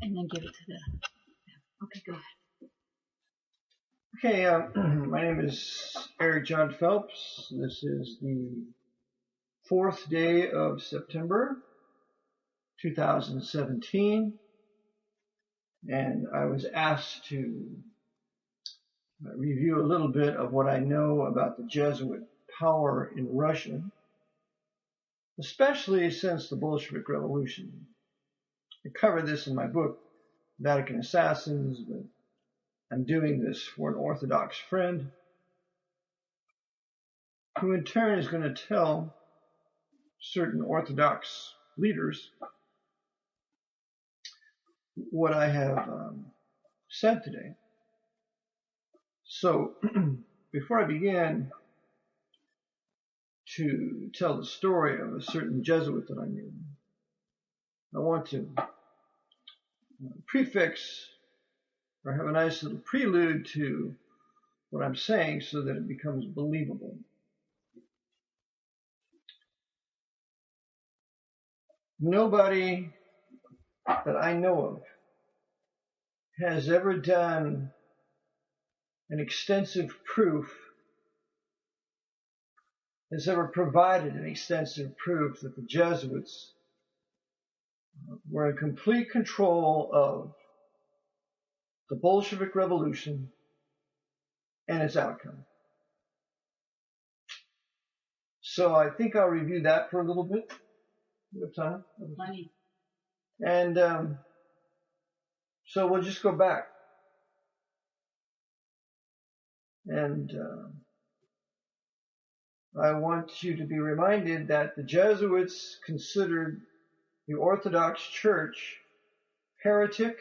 and then give it to the. Okay, go ahead. Okay, my name is Eric John Phelps. This is the 4th day of September 2017, and I was asked to review a little bit of what I know about the Jesuit power in Russia, especially since the Bolshevik Revolution. I covered this in my book, Vatican Assassins, but I'm doing this for an Orthodox friend who in turn is going to tell certain Orthodox leaders what I have said today. So before I begin to tell the story of a certain Jesuit that I knew, I want to prefix or have a nice little prelude to what I'm saying so that it becomes believable. Nobody that I know of has ever done an extensive proof, has ever provided an extensive proof that the Jesuits were in complete control of the Bolshevik Revolution and its outcome. So I think I'll review that for a little bit. You have time? Plenty. And so we'll just go back. And I want you to be reminded that the Jesuits considered the Orthodox Church heretic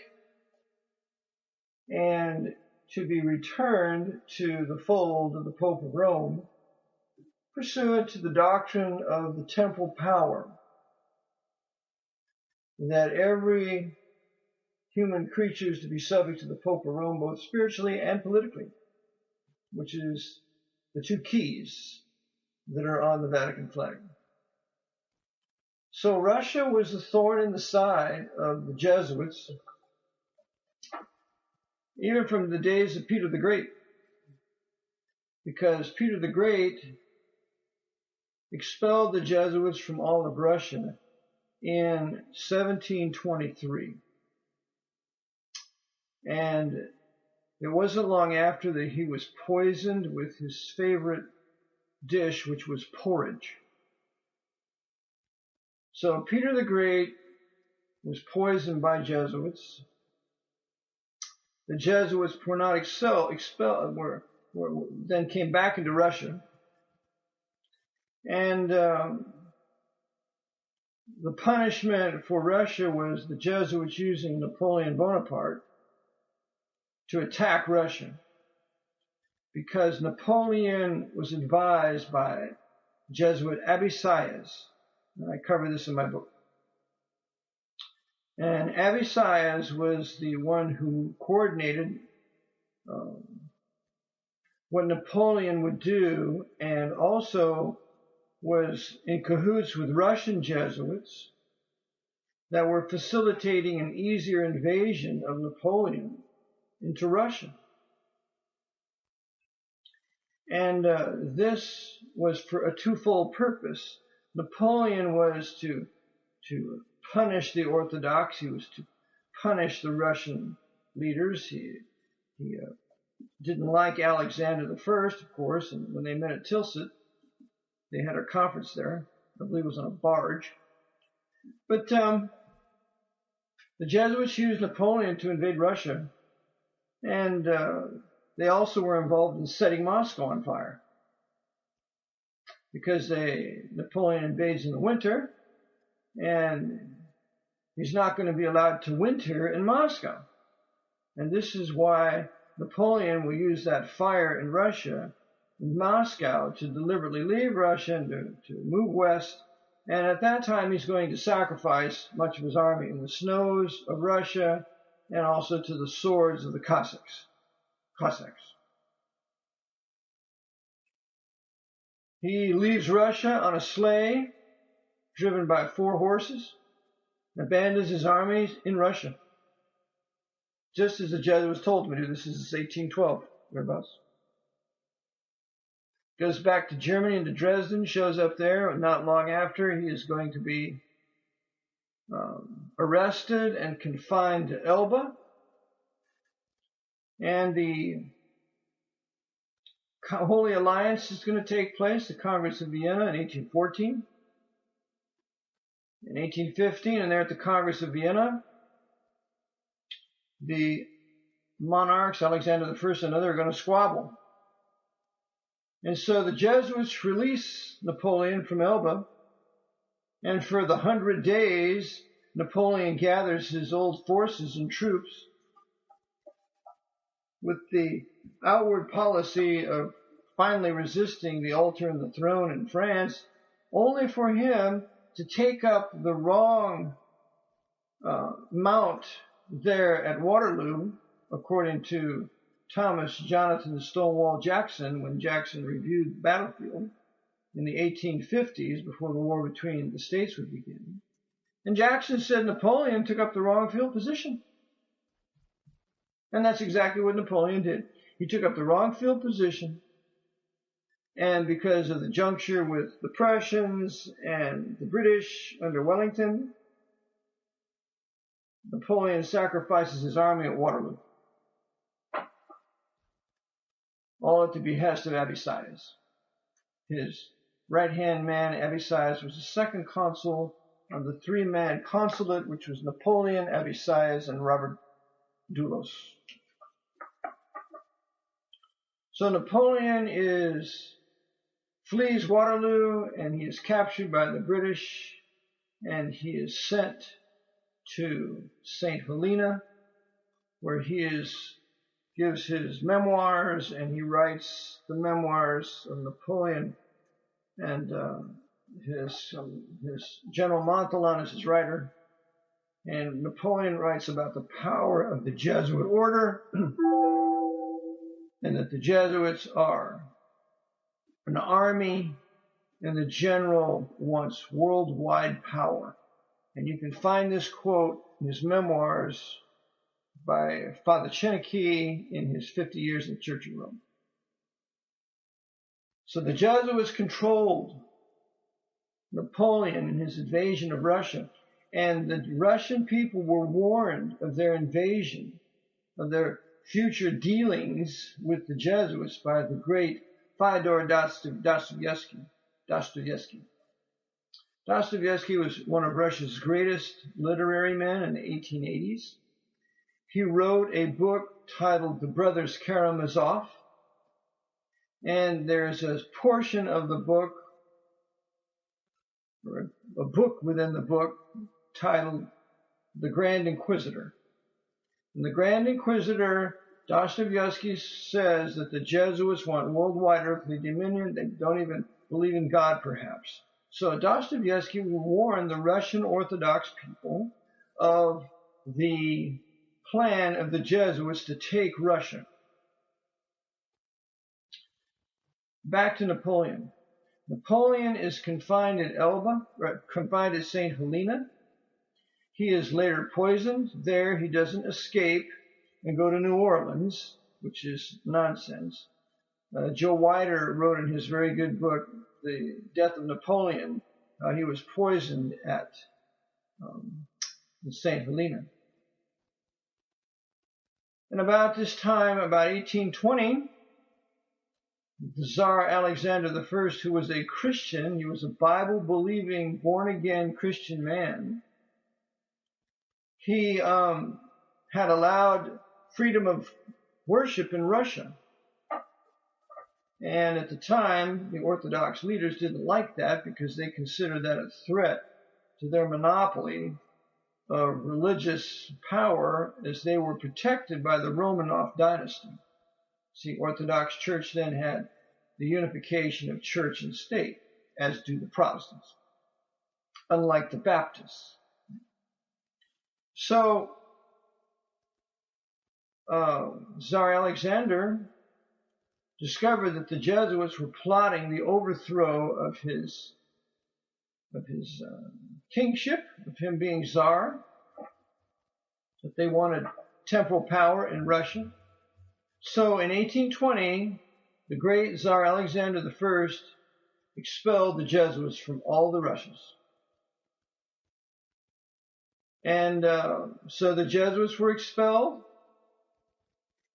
and to be returned to the fold of the Pope of Rome pursuant to the doctrine of the temporal power, that every human creature is to be subject to the Pope of Rome both spiritually and politically, which is the two keys that are on the Vatican flag. So Russia was a thorn in the side of the Jesuits, even from the days of Peter the Great, because Peter the Great expelled the Jesuits from all of Russia in 1723. And it wasn't long after that he was poisoned with his favorite dish, which was porridge. So Peter the Great was poisoned by Jesuits. The Jesuits were not expelled, then came back into Russia. And the punishment for Russia was the Jesuits using Napoleon Bonaparte to attack Russia, because Napoleon was advised by Jesuit Abbé Sieyès, and I cover this in my book. And Abbé Sieyès was the one who coordinated what Napoleon would do, and also was in cahoots with Russian Jesuits that were facilitating an easier invasion of Napoleon into Russia. And this was for a twofold purpose. Napoleon was to punish the Orthodox. He was to punish the Russian leaders. He didn't like Alexander I, of course, and when they met at Tilsit, they had a conference there. I believe it was on a barge. But the Jesuits used Napoleon to invade Russia, and they also were involved in setting Moscow on fire, because Napoleon invades in the winter, and he's not going to be allowed to winter in Moscow. And this is why Napoleon will use that fire in Russia, in Moscow, to deliberately leave Russia and to move west. And at that time, he's going to sacrifice much of his army in the snows of Russia and also to the swords of the Cossacks. He leaves Russia on a sleigh driven by 4 horses, and abandons his armies in Russia. just as the Jesuits told him to do. This is 1812, thereabouts. Goes back to Germany and to Dresden, shows up there. Not long after, he is going to be arrested and confined to Elba. And the Holy Alliance is going to take place, the Congress of Vienna in 1814. In 1815, and there at the Congress of Vienna, the monarchs, Alexander I and another, are going to squabble. And so the Jesuits release Napoleon from Elba, and for the 100 days, Napoleon gathers his old forces and troops with the outward policy of finally resisting the altar and the throne in France, only for him to take up the wrong mount there at Waterloo, according to Thomas Jonathan Stonewall Jackson, when Jackson reviewed the battlefield in the 1850s, before the war between the states would begin. And Jackson said Napoleon took up the wrong field position. And that's exactly what Napoleon did. He took up the wrong field position, and because of the juncture with the Prussians and the British under Wellington, Napoleon sacrifices his army at Waterloo, all at the behest of Abyssides. His right-hand man, Abyssides, was the second consul of the three-man consulate, which was Napoleon, Abyssides, and Robert Doulos. So Napoleon flees Waterloo, and he is captured by the British, and he is sent to St. Helena, where he gives his memoirs, and he writes the memoirs of Napoleon, and his General Montholon is his writer. And Napoleon writes about the power of the Jesuit order, and that the Jesuits are an army, and the general wants worldwide power. And you can find this quote in his memoirs by Father Cheneke in his 50 Years in the Church of Rome. So the Jesuits controlled Napoleon in his invasion of Russia, and the Russian people were warned of their invasion, of their future dealings with the Jesuits by the great Fyodor Dostoevsky. Dostoevsky was one of Russia's greatest literary men in the 1880s. He wrote a book titled The Brothers Karamazov, and there's a portion of the book, or a book within the book, titled The Grand Inquisitor. In The Grand Inquisitor, Dostoevsky says that the Jesuits want worldwide earthly dominion. They don't even believe in God, perhaps. So Dostoevsky warned the Russian Orthodox people of the plan of the Jesuits to take Russia. Back to Napoleon. Napoleon is confined at Elba, confined at St. Helena. He is later poisoned. There he doesn't escape and go to New Orleans, which is nonsense. Joe Weider wrote in his very good book, The Death of Napoleon, he was poisoned at St. Helena. And about this time, about 1820, the Tsar Alexander I, who was a Christian, he was a Bible-believing, born-again Christian man, he had allowed freedom of worship in Russia. And at the time, the Orthodox leaders didn't like that because they considered that a threat to their monopoly of religious power, as they were protected by the Romanov dynasty. See, Orthodox Church then had the unification of church and state, as do the Protestants, unlike the Baptists. So, Tsar Alexander discovered that the Jesuits were plotting the overthrow of his kingship, of him being Tsar, that they wanted temporal power in Russia. So in 1820, the great Tsar Alexander I expelled the Jesuits from all the Russias. And so the Jesuits were expelled,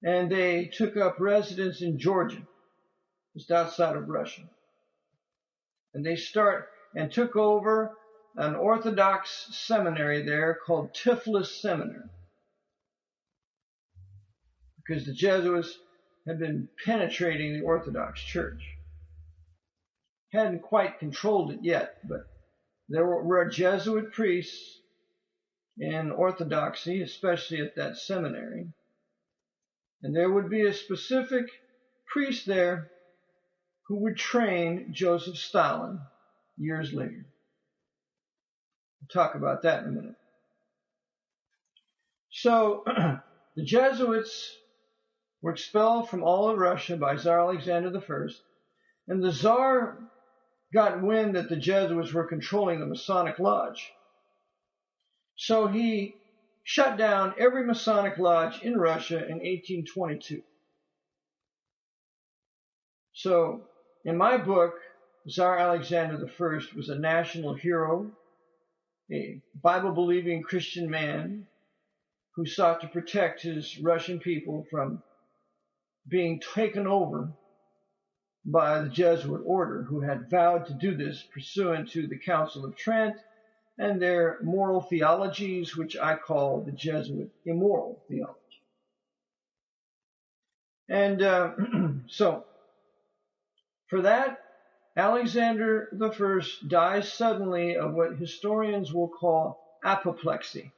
and they took up residence in Georgia, just outside of Russia. And they took over an Orthodox seminary there called Tiflis Seminary, because the Jesuits had been penetrating the Orthodox Church. Hadn't quite controlled it yet, but there were Jesuit priests in Orthodoxy, especially at that seminary. And there would be a specific priest there who would train Joseph Stalin years later. We'll talk about that in a minute. So the Jesuits were expelled from all of Russia by Tsar Alexander I, and the Tsar got wind that the Jesuits were controlling the Masonic Lodge. So he shut down every Masonic Lodge in Russia in 1822. So in my book, Tsar Alexander I was a national hero, a Bible-believing Christian man who sought to protect his Russian people from being taken over by the Jesuit order, who had vowed to do this pursuant to the Council of Trent and their moral theologies, which I call the Jesuit immoral theology. And so, for that, Alexander I dies suddenly of what historians will call apoplexy.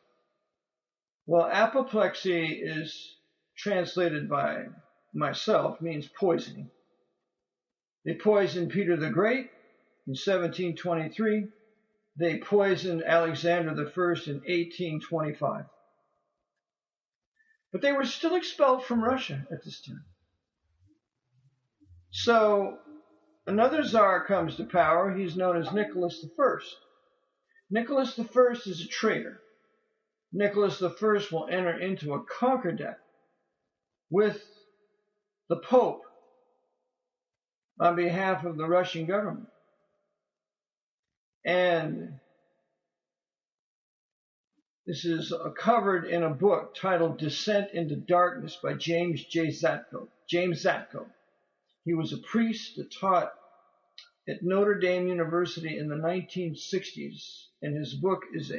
Well, apoplexy is translated by myself, means poisoning. They poisoned Peter the Great in 1723. They poisoned Alexander I in 1825. But they were still expelled from Russia at this time. So another Tsar comes to power. He's known as Nicholas I. Nicholas I is a traitor. Nicholas I will enter into a concordat with the Pope on behalf of the Russian government. And this is covered in a book titled Descent into Darkness by James J. Zatko. James Zatko. He was a priest that taught at Notre Dame University in the 1960s, and his book is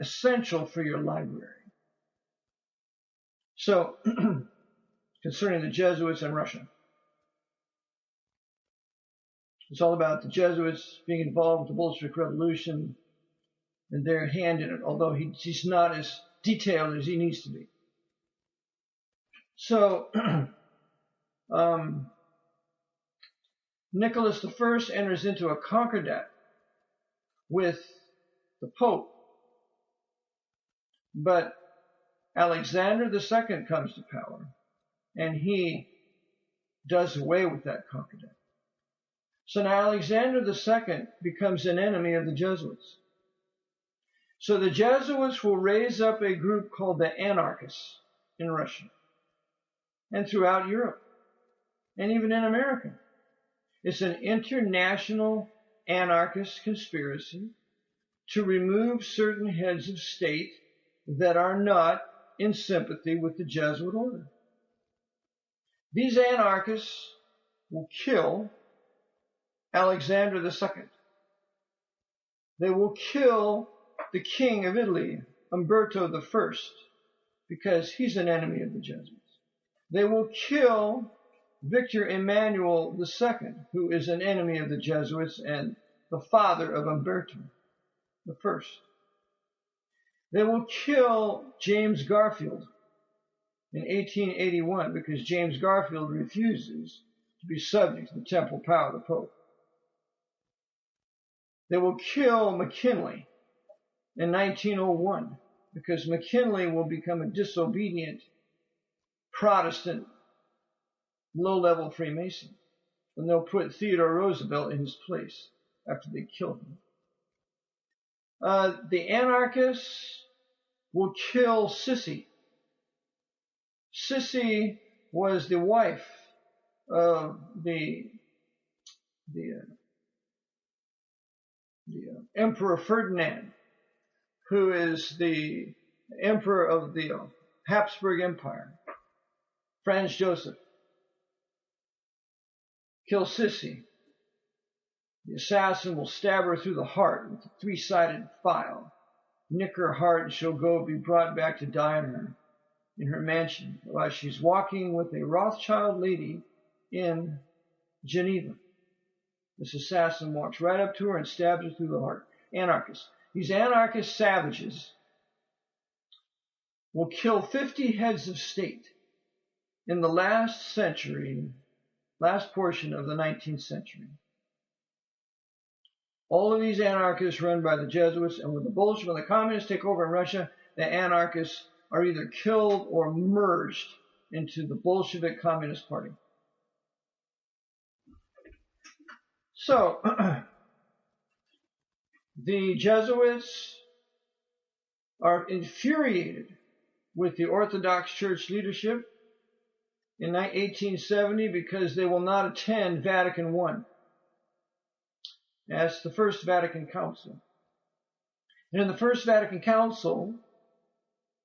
essential for your library. So, concerning the Jesuits and Russia. It's all about the Jesuits being involved with the Bolshevik Revolution and their hand in it, although he's not as detailed as he needs to be. So, Nicholas I enters into a concordat with the Pope, but Alexander II comes to power, and he does away with that concordat. So now Alexander II becomes an enemy of the Jesuits. So the Jesuits will raise up a group called the anarchists in Russia and throughout Europe and even in America. It's an international anarchist conspiracy to remove certain heads of state that are not in sympathy with the Jesuit order. These anarchists will kill Alexander II. They will kill the King of Italy, Umberto I, because he's an enemy of the Jesuits. They will kill Victor Emmanuel II, who is an enemy of the Jesuits and the father of Umberto I. They will kill James Garfield in 1881 because James Garfield refuses to be subject to the temporal power of the Pope. They will kill McKinley in 1901 because McKinley will become a disobedient Protestant low-level Freemason, and they'll put Theodore Roosevelt in his place after they kill him. The anarchists will kill Sissi Sissy was the wife of the Emperor Ferdinand, who is the emperor of the Habsburg Empire. Franz Joseph kills Sissy. The assassin will stab her through the heart with a 3-sided file, nick her heart, and she'll be brought back to die in her mansion while she's walking with a Rothschild lady in Geneva. This assassin walks right up to her and stabs her through the heart. Anarchists. These anarchist savages will kill 50 heads of state in the last portion of the 19th century. All of these anarchists run by the Jesuits, and when the communists take over in Russia, the anarchists are either killed or merged into the Bolshevik Communist Party. So, the Jesuits are infuriated with the Orthodox Church leadership in 1870 because they will not attend Vatican I. That's the First Vatican Council. And in the First Vatican Council,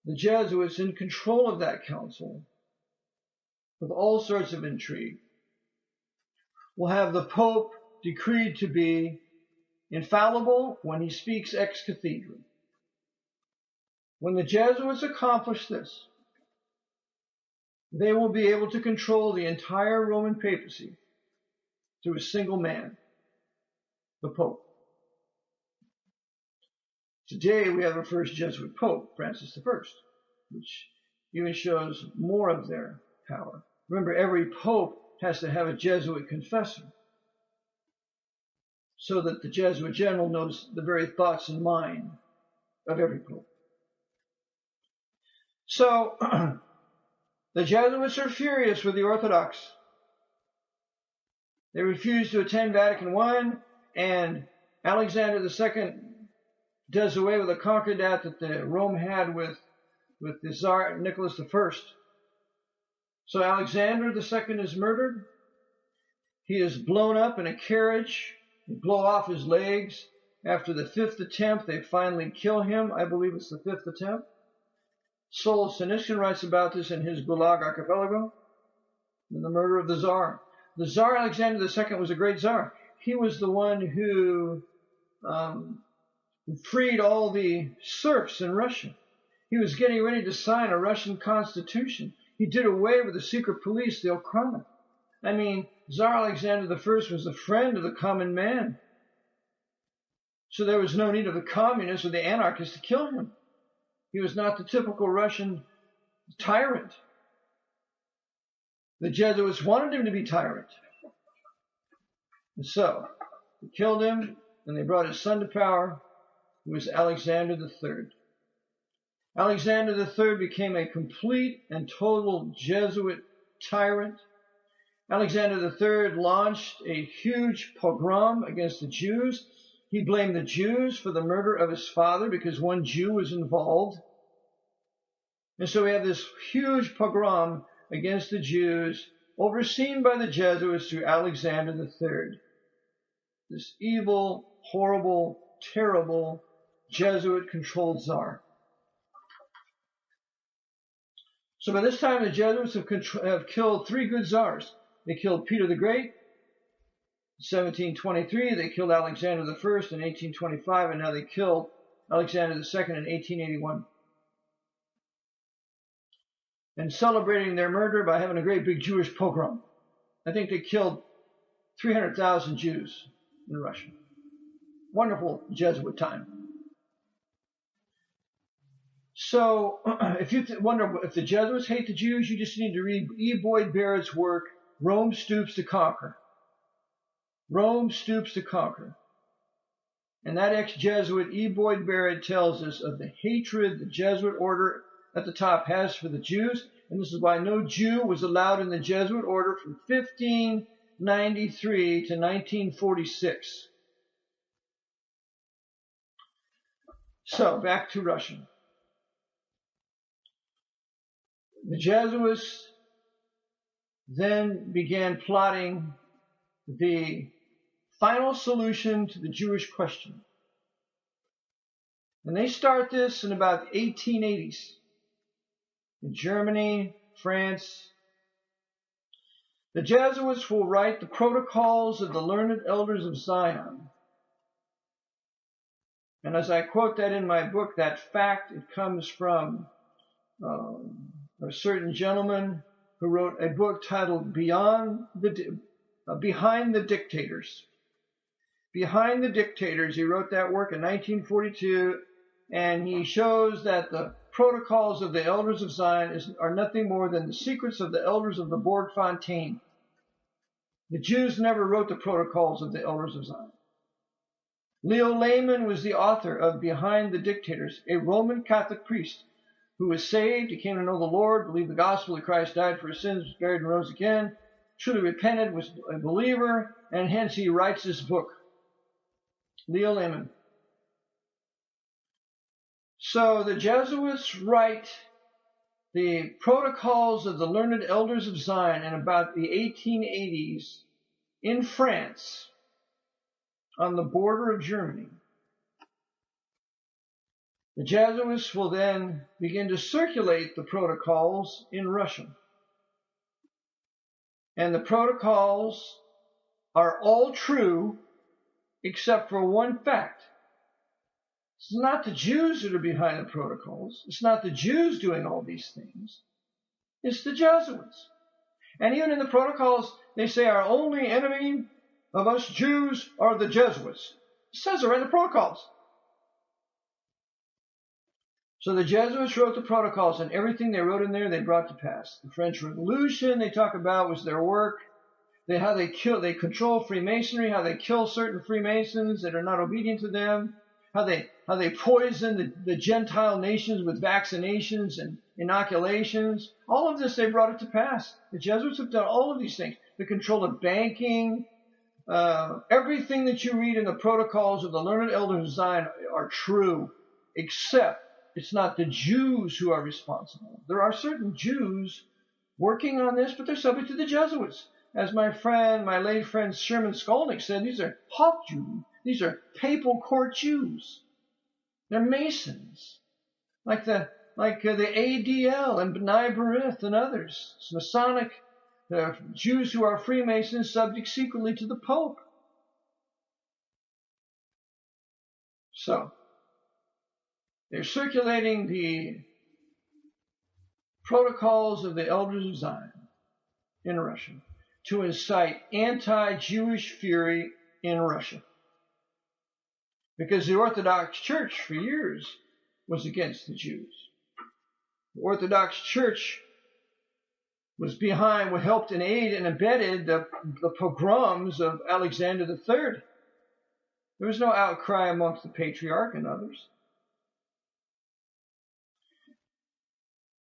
the Jesuits, in control of that council, with all sorts of intrigue, will have the Pope decreed to be infallible when he speaks ex cathedra. When the Jesuits accomplish this, they will be able to control the entire Roman papacy through a single man, the Pope. Today we have our first Jesuit Pope, Francis I, which even shows more of their power. Remember, every Pope has to have a Jesuit confessor, so that the Jesuit general knows the very thoughts and mind of every Pope. So, the Jesuits are furious with the Orthodox. They refuse to attend Vatican I, and Alexander II does away with the concordat that Rome had with the Tsar Nicholas I. So Alexander II is murdered. He is blown up in a carriage. They blow off his legs. After the 5th attempt, they finally kill him. I believe it's the 5th attempt. Solzhenitsyn writes about this in his Gulag Archipelago, in the murder of the Tsar. The Tsar Alexander II was a great Tsar. He was the one who freed all the serfs in Russia. He was getting ready to sign a Russian constitution. He did away with the secret police, the Okhrana. I mean, Tsar Alexander I was a friend of the common man. So there was no need of the communists or the anarchists to kill him. He was not the typical Russian tyrant. The Jesuits wanted him to be tyrant. And so, they killed him, and they brought his son to power, who was Alexander III. Alexander III became a complete and total Jesuit tyrant. Alexander III launched a huge pogrom against the Jews. He blamed the Jews for the murder of his father because one Jew was involved. And so we have this huge pogrom against the Jews, overseen by the Jesuits through Alexander III. This evil, horrible, terrible, Jesuit-controlled Tsar. So by this time, the Jesuits have killed 3 good Tsars. They killed Peter the Great in 1723. They killed Alexander I in 1825, and now they killed Alexander II in 1881. And celebrating their murder by having a great big Jewish pogrom. I think they killed 300,000 Jews in Russia. Wonderful Jesuit time. So, if you wonder if the Jesuits hate the Jews, you just need to read E. Boyd Barrett's work, Rome Stoops to Conquer. Rome Stoops to Conquer. And that ex-Jesuit E. Boyd Barrett tells us of the hatred the Jesuit order at the top has for the Jews, and this is why no Jew was allowed in the Jesuit order from 1593 to 1946. So, back to Russia. The Jesuits then began plotting the final solution to the Jewish question. And they start this in about the 1880s in Germany, France. The Jesuits will write the Protocols of the Learned Elders of Zion. And as I quote that in my book, that fact, it comes from a certain gentleman who wrote a book titled Behind the Dictators. Behind the Dictators. He wrote that work in 1942, and he shows that the Protocols of the Elders of Zion are nothing more than the secrets of the elders of the Borg Fontaine. The Jews never wrote the Protocols of the Elders of Zion. Leo Lehman was the author of Behind the Dictators, a Roman Catholic priest who was saved. He came to know the Lord, believed the gospel that Christ died for his sins, was buried and rose again, truly repented, was a believer, and hence he writes this book. Leo Lehman. So the Jesuits write the Protocols of the Learned Elders of Zion in about the 1880s in France on the border of Germany. The Jesuits will then begin to circulate the protocols in Russia. And the protocols are all true except for one fact. It's not the Jews that are behind the protocols. It's not the Jews doing all these things. It's the Jesuits. And even in the protocols, they say our only enemy of us Jews are the Jesuits. It says it right in the protocols. So the Jesuits wrote the protocols, and everything they wrote in there, they brought to pass. The French Revolution, they talk about, was their work. How they control Freemasonry, how they kill certain Freemasons that are not obedient to them, how they poison the Gentile nations with vaccinations and inoculations. All of this, they brought it to pass. The Jesuits have done all of these things. The control of banking, everything that you read in the protocols of the Learned Elders of Zion are true, except it's not the Jews who are responsible. There are certain Jews working on this, but they're subject to the Jesuits. As my late friend Sherman Skolnick said, these are Hawk Jews. These are papal court Jews. They're Masons, like the ADL and B'nai B'rith and others. It's Masonic Jews who are Freemasons, subject secretly to the Pope. So they're circulating the Protocols of the Elders of Zion in Russia to incite anti-Jewish fury in Russia. Because the Orthodox Church for years was against the Jews. The Orthodox Church was helped and aided and abetted the pogroms of Alexander III. There was no outcry amongst the Patriarch and others.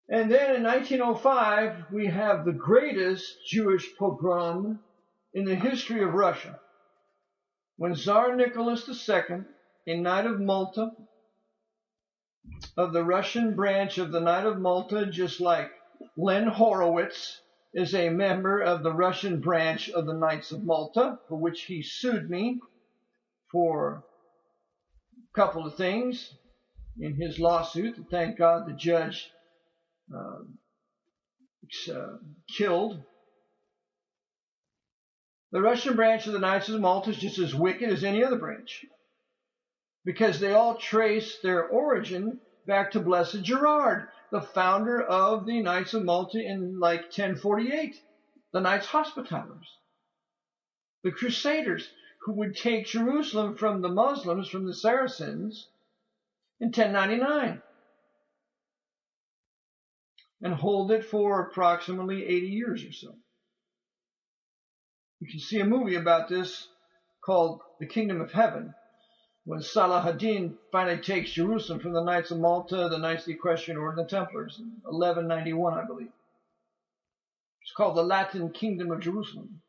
And then in 1905, we have the greatest Jewish pogrom in the history of Russia, when Tsar Nicholas II, a Knight of Malta, of the Russian branch of the Knight of Malta, just like Len Horowitz is a member of the Russian branch of the Knights of Malta, for which he sued me for a couple of things in his lawsuit. Thank God the judge killed. The Russian branch of the Knights of Malta is just as wicked as any other branch, because they all trace their origin back to Blessed Gerard, the founder of the Knights of Malta in 1048, the Knights Hospitallers, the Crusaders who would take Jerusalem from the Muslims, from the Saracens, in 1099 and hold it for approximately 80 years or so. You can see a movie about this called The Kingdom of Heaven, when Salah ad-Din finally takes Jerusalem from the Knights of Malta, the Knights of the Equestrian Order, and the Templars, in 1191, I believe. It's called the Latin Kingdom of Jerusalem.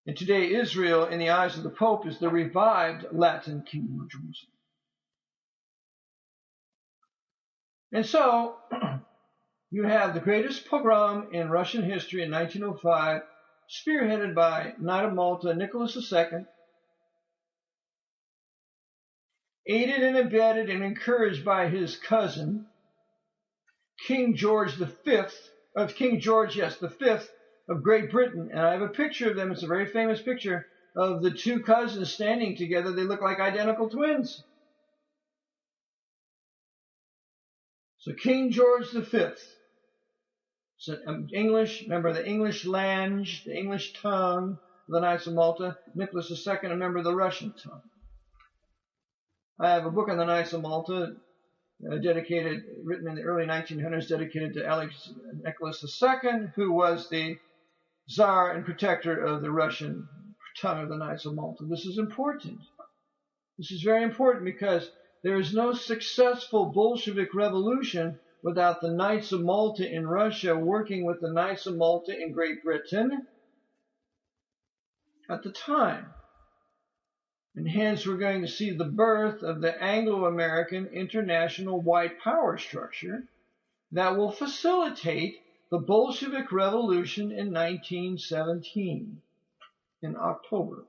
And today, Israel, in the eyes of the Pope, is the revived Latin Kingdom of Jerusalem. And so, you have the greatest pogrom in Russian history in 1905, spearheaded by Knight of Malta Nicholas II, aided and abetted and encouraged by his cousin, King George V of Great Britain. And I have a picture of them. It's a very famous picture of the two cousins standing together. They look like identical twins. So King George V, so English, remember the English language, the English tongue, the Knights of Malta. Nicholas II, a member of the Russian tongue. I have a book on the Knights of Malta, written in the early 1900s, dedicated to Nicholas II, who was the Tsar and protector of the Russian tongue of the Knights of Malta. This is important. This is very important because there is no successful Bolshevik revolution without the Knights of Malta in Russia working with the Knights of Malta in Great Britain at the time. And hence we're going to see the birth of the Anglo-American international white power structure that will facilitate the Bolshevik Revolution in 1917 in October.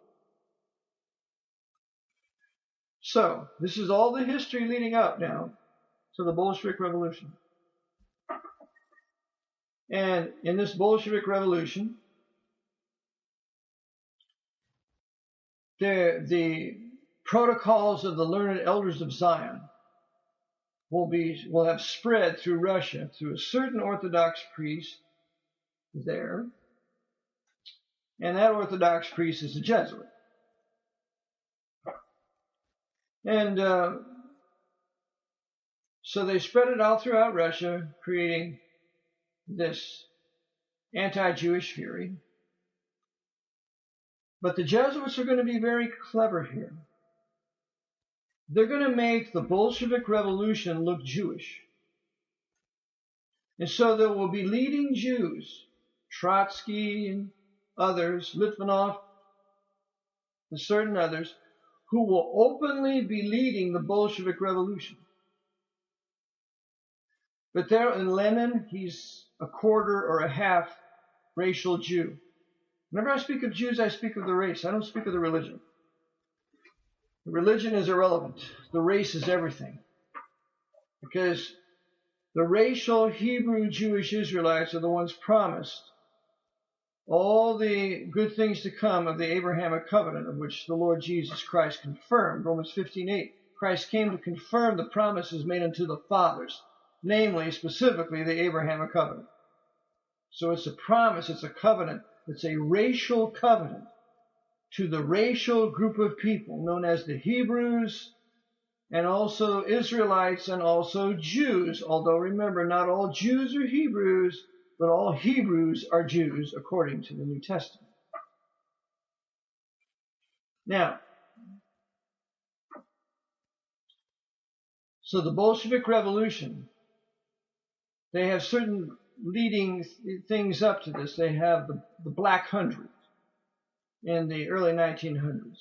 So this is all the history leading up now to the Bolshevik Revolution. And in this Bolshevik Revolution, the protocols of the learned elders of Zion will have spread through Russia through a certain Orthodox priest there, and that Orthodox priest is a Jesuit. And so they spread it all throughout Russia, creating this anti-Jewish fury. But the Jesuits are going to be very clever here. They're going to make the Bolshevik Revolution look Jewish. And so there will be leading Jews, Trotsky and others, Litvinov and certain others, who will openly be leading the Bolshevik Revolution. But there in Lenin, he's a quarter or a half racial Jew. Whenever I speak of Jews, I speak of the race. I don't speak of the religion. The religion is irrelevant. The race is everything. Because the racial Hebrew Jewish Israelites are the ones promised all the good things to come of the Abrahamic covenant, of which the Lord Jesus Christ confirmed. Romans 15:8. Christ came to confirm the promises made unto the fathers, namely, specifically, the Abrahamic covenant. So it's a promise, it's a covenant, it's a racial covenant to the racial group of people known as the Hebrews, and also Israelites, and also Jews. Although remember, not all Jews are Hebrews, but all Hebrews are Jews according to the New Testament. Now, so the Bolshevik Revolution, they have certain leading things up to this. They have the Black Hundred in the early 1900s.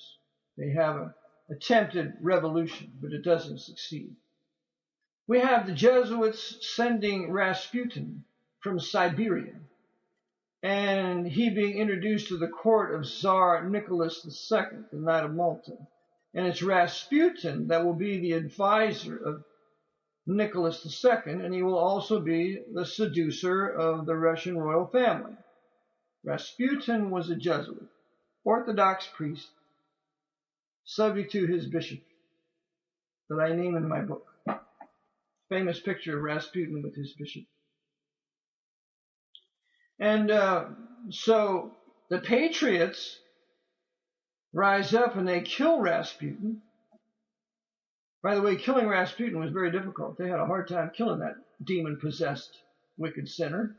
They have an attempted revolution, but it doesn't succeed. We have the Jesuits sending Rasputin from Siberia, and he being introduced to the court of Tsar Nicholas II, the Knight of Malta. And it's Rasputin that will be the advisor of Nicholas II, and he will also be the seducer of the Russian royal family. Rasputin was a Jesuit, Orthodox priest, subject to his bishop, that I name in my book. Famous picture of Rasputin with his bishop. And so the patriots rise up and they kill Rasputin. By the way, killing Rasputin was very difficult. They had a hard time killing that demon-possessed wicked sinner.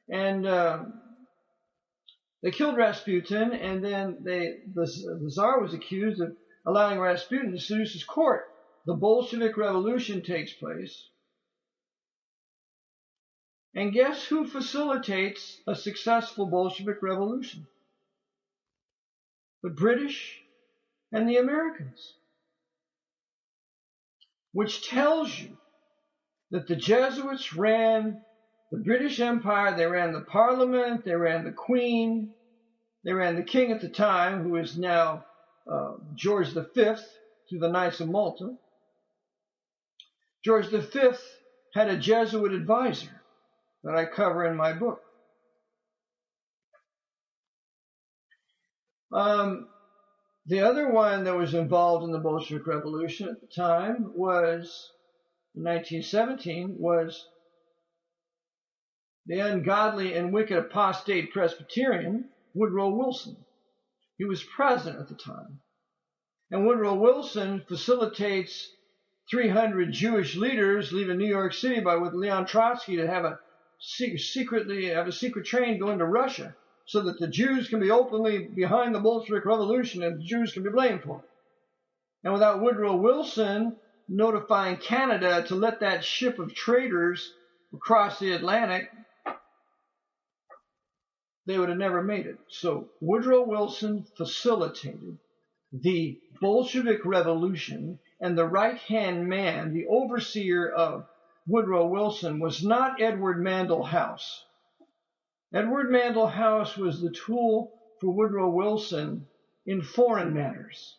And they killed Rasputin, and then the Tsar was accused of allowing Rasputin to seduce his court. The Bolshevik Revolution takes place. And guess who facilitates a successful Bolshevik Revolution? The British and the Americans. Which tells you that the Jesuits ran the British Empire. They ran the Parliament. They ran the Queen. They ran the King at the time, who is now George V, through the Knights of Malta. George V had a Jesuit advisor that I cover in my book. The other one that was involved in the Bolshevik Revolution at the time was, in 1917, was the ungodly and wicked apostate Presbyterian Woodrow Wilson. He was president at the time. And Woodrow Wilson facilitates 300 Jewish leaders leaving New York City with Leon Trotsky to have a secret train go into Russia so that the Jews can be openly behind the Bolshevik Revolution and the Jews can be blamed for it. And without Woodrow Wilson notifying Canada to let that ship of traitors across the Atlantic, they would have never made it. So Woodrow Wilson facilitated the Bolshevik Revolution, and the right-hand man, the overseer of Woodrow Wilson, was not Edward Mandell House. Edward Mandell House was the tool for Woodrow Wilson in foreign matters.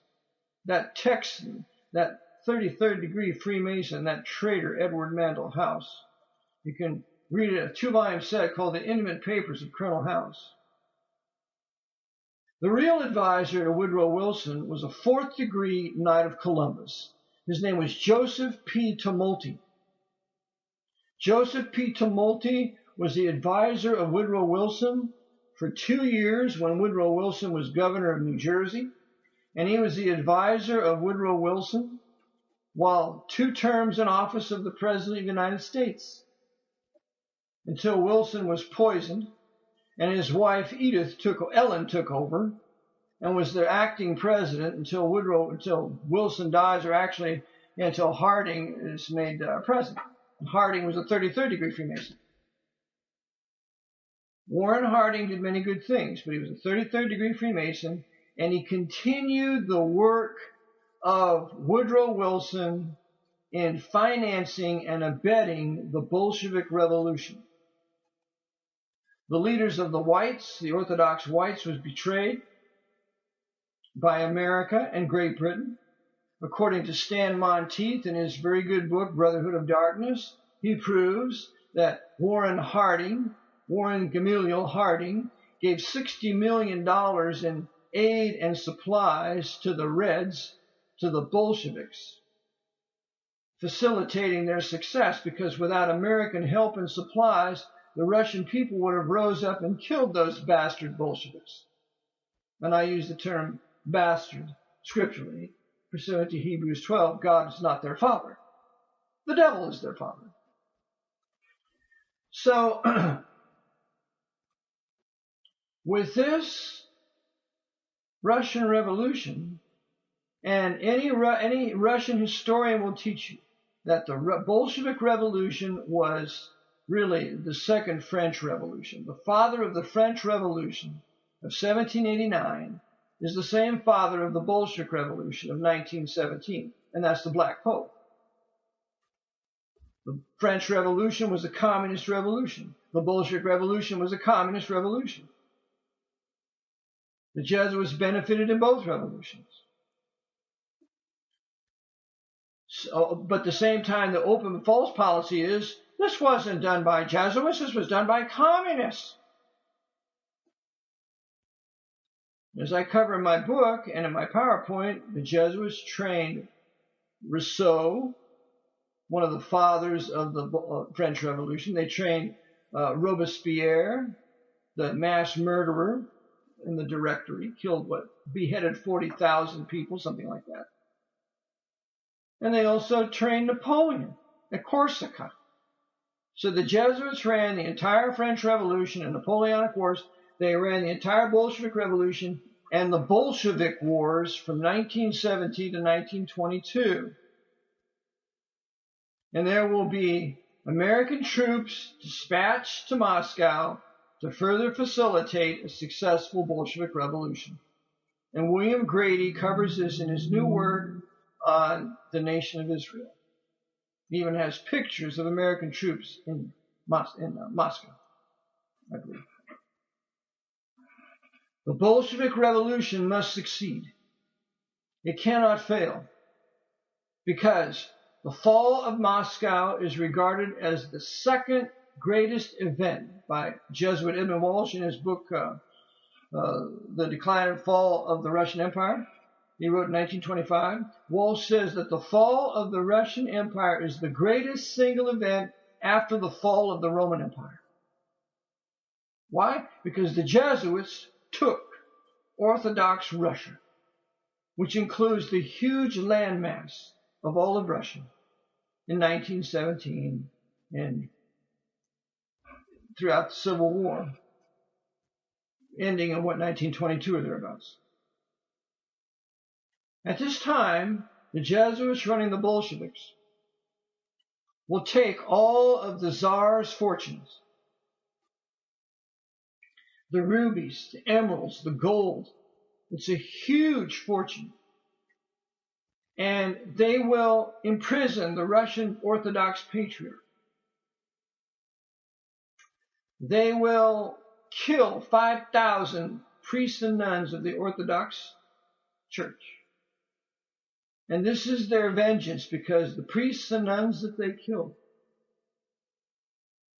That Texan, that 33rd degree Freemason, that traitor, Edward Mandell House. You can read a 2-volume set called The Intimate Papers of Colonel House. The real advisor to Woodrow Wilson was a 4th degree Knight of Columbus. His name was Joseph P. Tumulty. Joseph P. Tumulty was the advisor of Woodrow Wilson for 2 years when Woodrow Wilson was governor of New Jersey, and he was the advisor of Woodrow Wilson while 2 terms in office of the President of the United States, until Wilson was poisoned and his wife Ellen took over and was the acting president until Wilson dies, or actually until Harding is made president. Harding was a 33rd degree Freemason. Warren Harding did many good things, but he was a 33rd degree Freemason, and he continued the work of Woodrow Wilson in financing and abetting the Bolshevik Revolution. The leaders of the whites, the Orthodox whites, was betrayed by America and Great Britain. According to Stan Monteith in his very good book, Brotherhood of Darkness, he proves that Warren Gamaliel Harding, gave $60 million in aid and supplies to the Reds, to the Bolsheviks, facilitating their success, because without American help and supplies, the Russian people would have rose up and killed those bastard Bolsheviks. And I use the term bastard scripturally, pursuant to Hebrews 12. God is not their father. The devil is their father. So, with this Russian Revolution, and any Russian historian will teach you that the Bolshevik Revolution was really the Second French Revolution. The father of the French Revolution of 1789 is the same father of the Bolshevik Revolution of 1917, and that's the Black Pope. The French Revolution was a communist revolution. The Bolshevik Revolution was a communist revolution. The Jesuits benefited in both revolutions. But at the same time, the open and false policy is, this wasn't done by Jesuits, this was done by communists. As I cover in my book and in my PowerPoint, the Jesuits trained Rousseau, one of the fathers of the French Revolution. They trained Robespierre, the mass murderer in the Directory, beheaded 40,000 people, something like that. And they also trained Napoleon at Corsica. So the Jesuits ran the entire French Revolution and Napoleonic Wars. They ran the entire Bolshevik Revolution and the Bolshevik Wars from 1917 to 1922. And there will be American troops dispatched to Moscow to further facilitate a successful Bolshevik Revolution. And William Grady covers this in his new work on the nation of Israel. He even has pictures of American troops in Moscow, I believe. The Bolshevik Revolution must succeed. It cannot fail, because the fall of Moscow is regarded as the second greatest event by Jesuit Edmund Walsh in his book, The Decline and Fall of the Russian Empire. He wrote in 1925. Walsh says that the fall of the Russian Empire is the greatest single event after the fall of the Roman Empire. Why? Because the Jesuits took Orthodox Russia, which includes the huge landmass of all of Russia, in 1917 and throughout the Civil War, ending in 1922 or thereabouts. At this time, the Jesuits running the Bolsheviks will take all of the Tsar's fortunes, the rubies, the emeralds, the gold. It's a huge fortune. And they will imprison the Russian Orthodox Patriarch. They will kill 5,000 priests and nuns of the Orthodox Church. And this is their vengeance, because the priests and nuns that they killed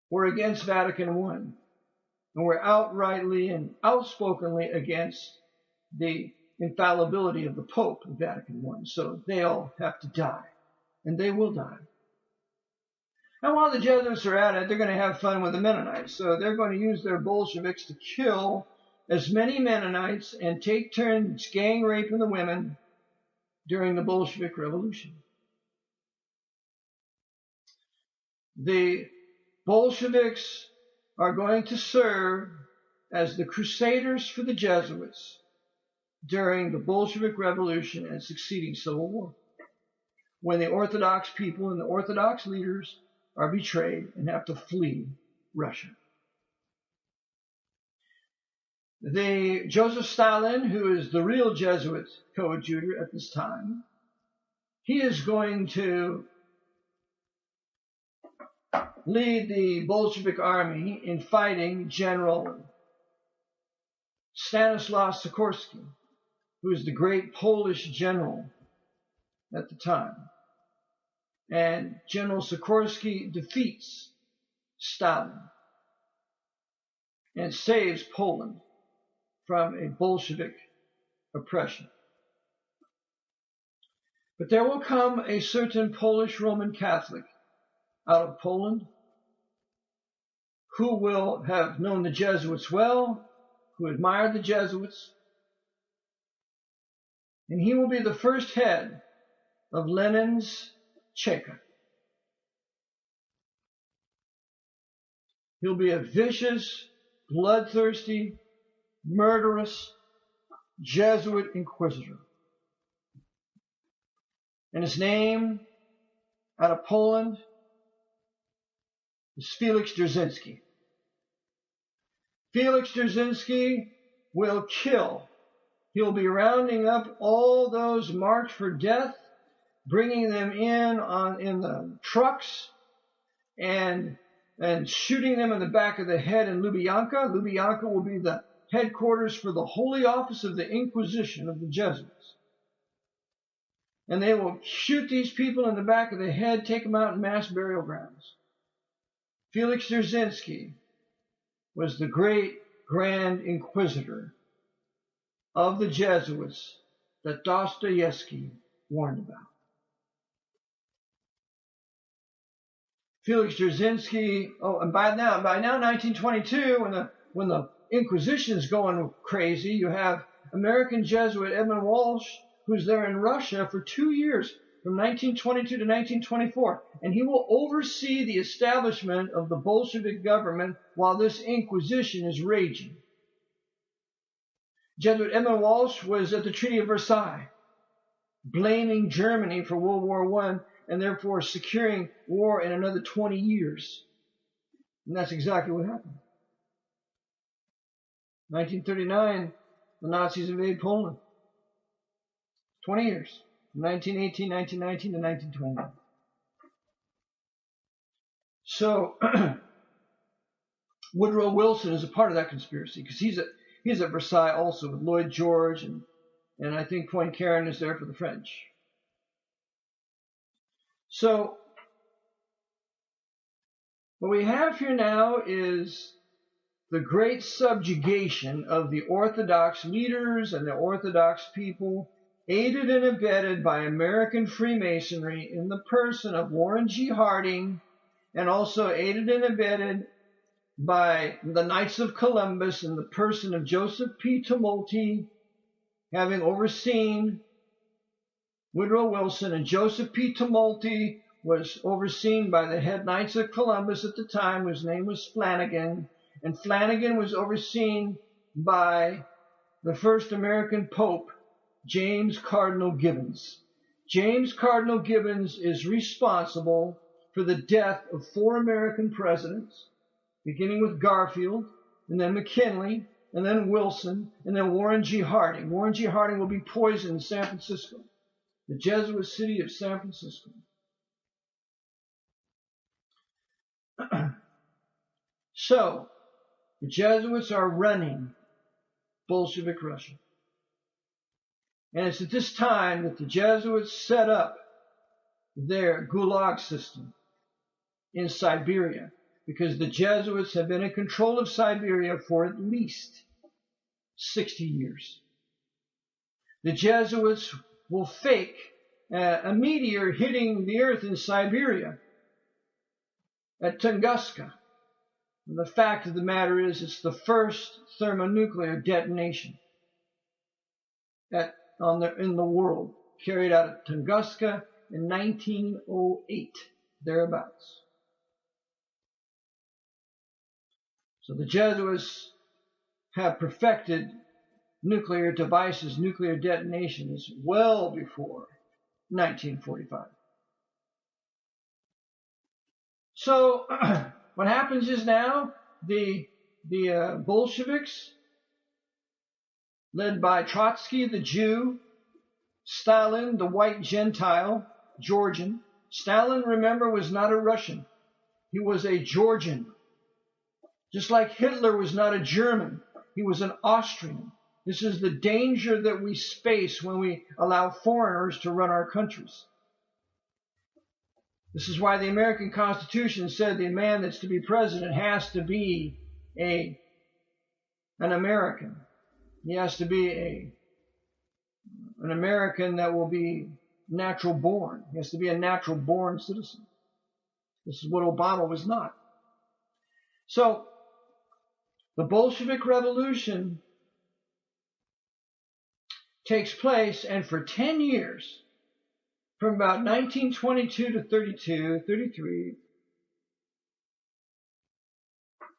were against Vatican I, and were outrightly and outspokenly against the infallibility of the Pope of Vatican I. So they all have to die, and they will die. And while the Jesuits are at it, they're going to have fun with the Mennonites. So they're going to use their Bolsheviks to kill as many Mennonites and take turns gang raping the women during the Bolshevik Revolution. The Bolsheviks are going to serve as the crusaders for the Jesuits during the Bolshevik Revolution and succeeding Civil War, when the Orthodox people and the Orthodox leaders are betrayed and have to flee Russia. The Joseph Stalin, who is the real Jesuit coadjutor at this time, he is going to lead the Bolshevik army in fighting General Stanislaus Sikorski, who is the great Polish general at the time. And General Sikorski defeats Stalin and saves Poland from a Bolshevik oppression. But there will come a certain Polish Roman Catholic out of Poland who will have known the Jesuits well, who admired the Jesuits, and he will be the first head of Lenin's Cheka. He'll be a vicious, bloodthirsty, murderous Jesuit inquisitor. And his name, out of Poland, is Felix Dzerzhinsky. Felix Dzerzhinsky will kill. He'll be rounding up all those marked for death, bringing them in the trucks, and shooting them in the back of the head in Lubyanka. Lubyanka will be the headquarters for the Holy Office of the Inquisition of the Jesuits. And they will shoot these people in the back of the head, take them out in mass burial grounds. Felix Dzerzhinsky was the great Grand Inquisitor of the Jesuits that Dostoevsky warned about. Felix Dzerzhinsky, and by now 1922, when the Inquisition's going crazy, you have American Jesuit Edmund Walsh, who's there in Russia for 2 years, from 1922 to 1924, and he will oversee the establishment of the Bolshevik government while this Inquisition is raging. Jesuit Edmund Walsh was at the Treaty of Versailles, blaming Germany for World War I, and therefore securing war in another 20 years. And that's exactly what happened. 1939, the Nazis invade Poland. 20 years, from 1918, 1919 to 1920. So, Woodrow Wilson is a part of that conspiracy because he's at Versailles also with Lloyd George, and I think Poincaré is there for the French. So what we have here now is the great subjugation of the Orthodox leaders and the Orthodox people, aided and abetted by American Freemasonry in the person of Warren G. Harding, and also aided and abetted by the Knights of Columbus in the person of Joseph P. Tumulty, having overseen Woodrow Wilson. And Joseph P. Tumulty was overseen by the head Knights of Columbus at the time, whose name was Flanagan. And Flanagan was overseen by the first American Pope, James Cardinal Gibbons. James Cardinal Gibbons is responsible for the death of 4 American presidents, beginning with Garfield, and then McKinley, and then Wilson, and then Warren G. Harding. Warren G. Harding will be poisoned in San Francisco, the Jesuit city of San Francisco. So, the Jesuits are running Bolshevik Russia. And it's at this time that the Jesuits set up their Gulag system in Siberia, because the Jesuits have been in control of Siberia for at least 60 years. The Jesuits will fake a meteor hitting the earth in Siberia at Tunguska. And the fact of the matter is, it's the first thermonuclear detonation in the world, carried out at Tunguska in 1908, thereabouts. So the Jesuits have perfected nuclear devices, nuclear detonations, well before 1945. So what happens is now the Bolsheviks, led by Trotsky, the Jew, Stalin, the white Gentile, Georgian. Stalin, remember, was not a Russian. He was a Georgian. Just like Hitler was not a German. He was an Austrian. This is the danger that we face when we allow foreigners to run our countries. This is why the American Constitution said the man that's to be president has to be an American. He has to be an American that will be natural born. He has to be a natural born citizen. This is what Obama was not. So, the Bolshevik Revolution takes place, and for 10 years, from about 1922 to 32, 33,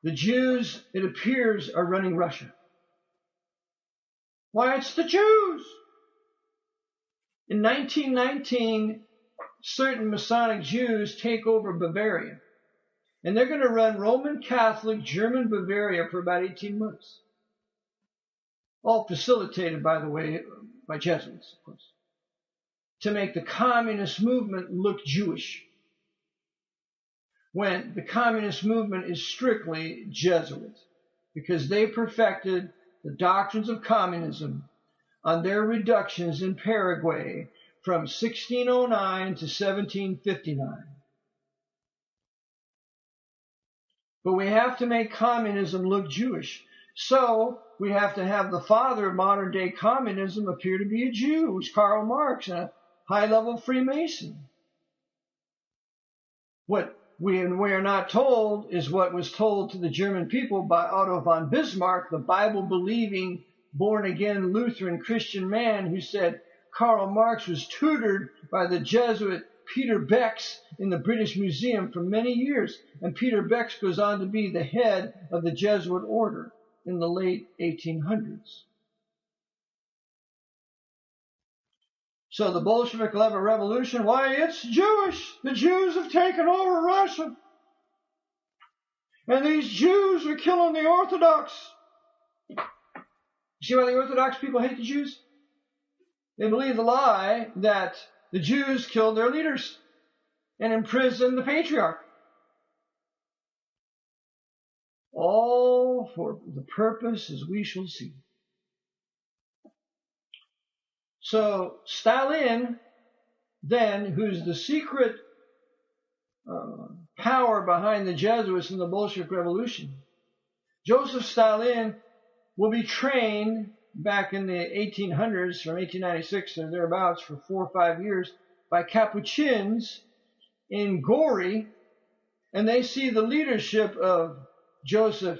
the Jews, it appears, are running Russia. Why, it's the Jews! In 1919, certain Masonic Jews take over Bavaria. And they're going to run Roman Catholic German Bavaria for about 18 months. All facilitated, by the way, by Jesuits, of course, to make the communist movement look Jewish, when the communist movement is strictly Jesuit, because they perfected the doctrines of communism on their reductions in Paraguay from 1609 to 1759. But we have to make communism look Jewish. So we have to have the father of modern day communism appear to be a Jew, who's Karl Marx, and a high-level Freemason. What we are not told is what was told to the German people by Otto von Bismarck, the Bible-believing, born-again Lutheran Christian man, who said Karl Marx was tutored by the Jesuit Peter Becks in the British Museum for many years. And Peter Becks goes on to be the head of the Jesuit order in the late 1800s. So the Bolshevik Revolution, why, it's Jewish. The Jews have taken over Russia. And these Jews are killing the Orthodox. You see why the Orthodox people hate the Jews? They believe the lie that the Jews killed their leaders and imprisoned the patriarch. all for the purpose as we shall see. So Stalin, then, who's the secret power behind the Jesuits and the Bolshevik Revolution, Joseph Stalin will be trained back in the 1800s, from 1896 or thereabouts, for 4 or 5 years by Capuchins in Gori, and they see the leadership of Joseph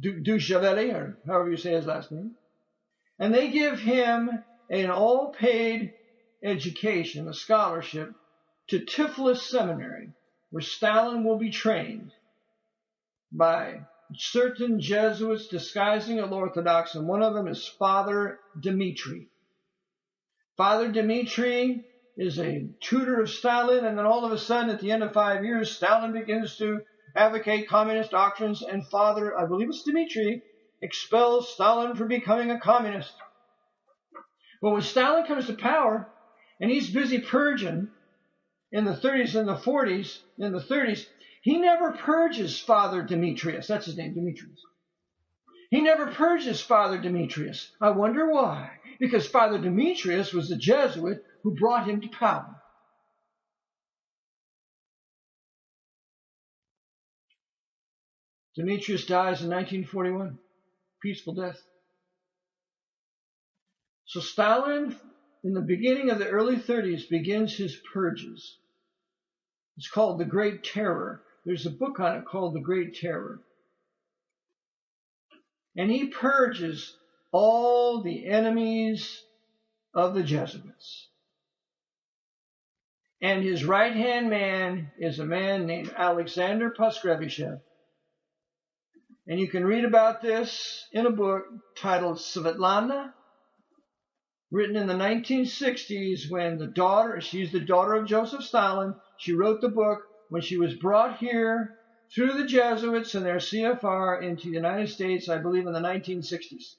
Duchevelle, or however you say his last name, and they give him an all-paid education, a scholarship, to Tiflis Seminary, where Stalin will be trained by certain Jesuits disguising as Orthodox, and one of them is Father Dmitri. Father Dmitri is a tutor of Stalin, and then all of a sudden, at the end of 5 years, Stalin begins to advocate communist doctrines, and Father, I believe it's Dmitri, expels Stalin for becoming a communist. But when Stalin comes to power, and he's busy purging in the 30s and the 40s, in the 30s, he never purges Father Demetrius. That's his name, Demetrius. He never purges Father Demetrius. I wonder why. Because Father Demetrius was the Jesuit who brought him to power. Demetrius dies in 1941. Peaceful death. So Stalin, in the beginning of the early 30s, begins his purges. It's called the Great Terror. There's a book on it called The Great Terror. And he purges all the enemies of the Jesuits. And his right-hand man is a man named Alexander Paskrevishev. And you can read about this in a book titled Svetlana, written in the 1960s when she's the daughter of Joseph Stalin. She wrote the book when she was brought here through the Jesuits and their CFR into the United States, I believe in the 1960s.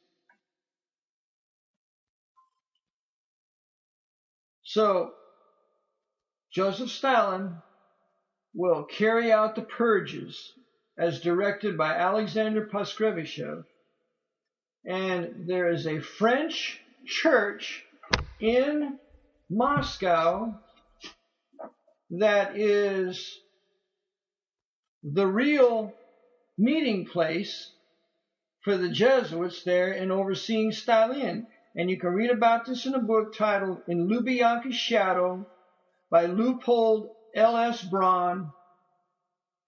So, Joseph Stalin will carry out the purges as directed by Alexander Paskrevishev. And there is a French church in Moscow that is the real meeting place for the Jesuits there in overseeing Stalin. And you can read about this in a book titled In Lubyanka's Shadow by Leupold L.S. Braun,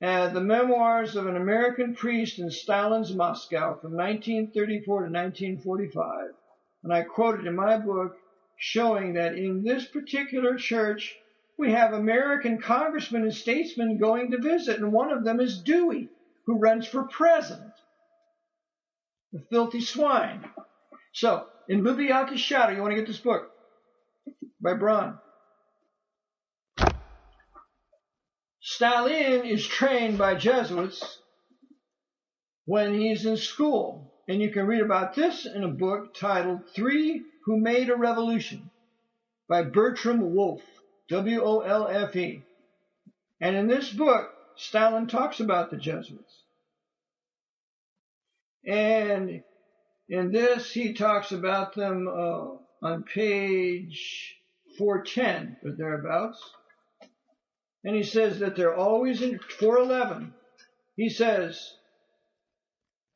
the memoirs of an American priest in Stalin's Moscow from 1934 to 1945. And I quoted in my book showing that in this particular church, we have American congressmen and statesmen going to visit, and one of them is Dewey, who runs for president. The filthy swine. So, in Lubyanka's Shadow, you want to get this book by Braun. Stalin is trained by Jesuits when he's in school. And you can read about this in a book titled Three Who Made a Revolution by Bertram Wolfe, W-O-L-F-E. And in this book, Stalin talks about the Jesuits. And in this, he talks about them on page 410 or thereabouts. And he says that they're always in 411. He says,